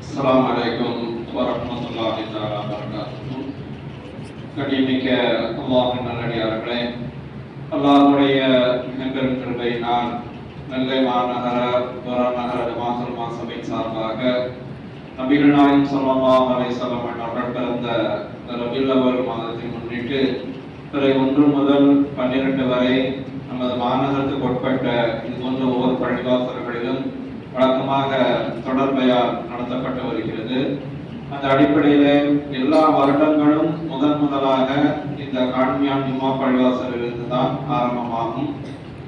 அஸ்ஸலாமு அலைக்கும் வரஹ்மத்துல்லாஹி தஆலா வபரகாத்துஹு. கண்ணியமிக்க அல்லாஹ்வின் நல்லடியார்களே, அல்லாஹ்வுடைய மிகப்பெரும் கிருபையினால் நெல்லை மாநகர புறநகர ஜமாத்துல் மாசபையின் சார்பாக நபிகள் நாயகம் ஸல்லல்லாஹு அலைஹி வஸல்லம் அவர்கள் பிறந்த ரபியுல் அவ்வல் மாதத்தை முன்னிட்டு பிறை 1 முதல் 12 வரை நமது மாநகரத்துக்கு உட்பட்ட இது போன்ற ஒவ்வொரு பள்ளிவாசல்களிலும் வழக்கமாக தொடர்பையால் நடத்தப்பட்டு வருகிறது. அந்த அடிப்படையிலே எல்லா வருடங்களும் முதலாக இந்த காண்மியான் ஜும்மா பள்ளிவாசலிலிருந்து தான் ஆரம்பமாகும்.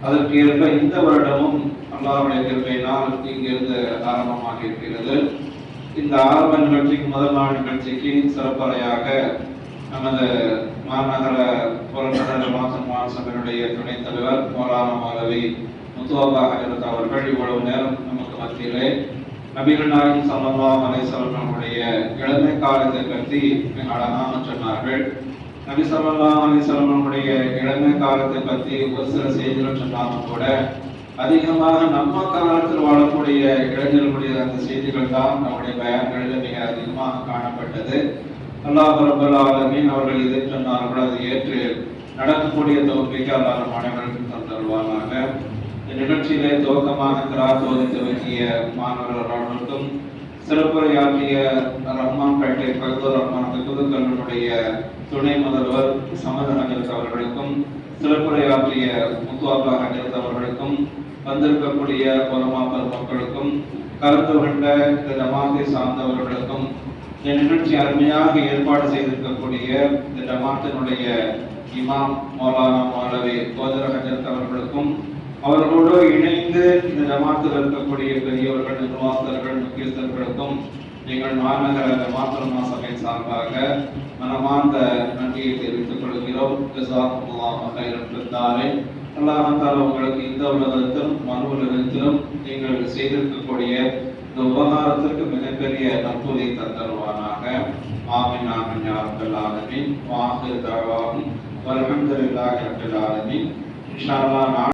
அதற்கு ஏற்ப இந்த வருடமும் அல்லாஹ்வுடைய கிருபையினால் இங்கிருந்து ஆரம்பமாக இருக்கிறது. இந்த ஆரம்ப நிகழ்ச்சிக்கு முதல் நாள் நிகழ்ச்சிக்கு சிறப்பறையாக நமது மாநகர புறநகர ஜமாத்துல் சபையினுடைய துணைத் தலைவர் மௌலானா மௌலவி முத்துவப்பா ஹஜரத் அவர்கள் இவ்வளவு நேரம் நமக்கு மத்தியிலே நபிகள் நாயகம் ஸல்லல்லாஹு அலைஹி வஸல்லம் அவருடைய இளமை காலத்தை பற்றி மிக அழகாக சொன்னார்கள். நபி ஸல்லல்லாஹு அலைஹி வஸல்லம் அவருடைய இளமை காலத்தை பற்றி ஒரு சில செய்திகள் சொன்னாலும் கூட அதிகமாக நம்ம காலத்தில் வாழக்கூடிய இளைஞர்களுடைய அந்த செய்திகள் தான் நம்முடைய பயான்களில் மிக அதிகமாக காணப்பட்டது. அல்லாஹ் ரப்பல் ஆலமீன் அவர்கள் எதை சொன்னார்களோ அதை ஏற்று நடக்கக்கூடிய தௌஃபீக் அல்லாஹ் நம் அனைவருக்கும் தந்தருள்வானாக. இந்த நிகழ்ச்சியிலே துவக்கமாக கிராத் ஓதி துவக்கிய மாணவர்களுக்கும் சிறப்புரையாற்றிய ரஹ்மான் பேட்டை ஃபக்துர் ரஹ்மான் புதுக்கல்லூருடைய துணை முதல்வர் சமத ஹஜரத் அவர்களுக்கும் சிறப்புரையாற்றிய முத்துவப்பா ஹஜரத் அவர்களுக்கும் வந்திருக்கக்கூடிய உலமா பெருமக்களுக்கும் கலந்து கொண்ட இந்த ஜமாத்தை சார்ந்தவர்களுக்கும் இந்த நிகழ்ச்சி அருமையாக ஏற்பாடு செய்திருக்கக்கூடிய இந்த ஜமாத்தினுடைய இமாம் மௌலானா மௌலவி கோதர ஹஜரத் அவர்களுக்கும் அவர்களோடு இணைந்து இந்த ஜமாத்தில் இருக்கக்கூடிய பெரியவர்கள், நிர்வாகர்கள், முக்கியஸ்தர்களுக்கும் நீங்கள் மாநகர ஜமாத்துல் சபையின் சார்பாக மனமார்ந்த நன்றியை தெரிவித்துக் கொள்கிறோம். ஜஸாக்குமுல்லாஹு கைரன் ஃபித்தாரின். அல்லாஹ் தஆலா உங்களுக்கு இந்த உலகத்திலும் மறு உலகத்திலும் நீங்கள் செய்திருக்கக்கூடிய இந்த உபகாரத்திற்கு மிகப்பெரிய நற்புதை தந்தருவானாக. ஆமீன் ஆமீன் யா ரப்பல் ஆலமீன். வாஹிரு தஅவாஹும் வல்ஹம்துலில்லாஹி ரப்பில் ஆலமீன். இன்ஷா அல்லாஹ்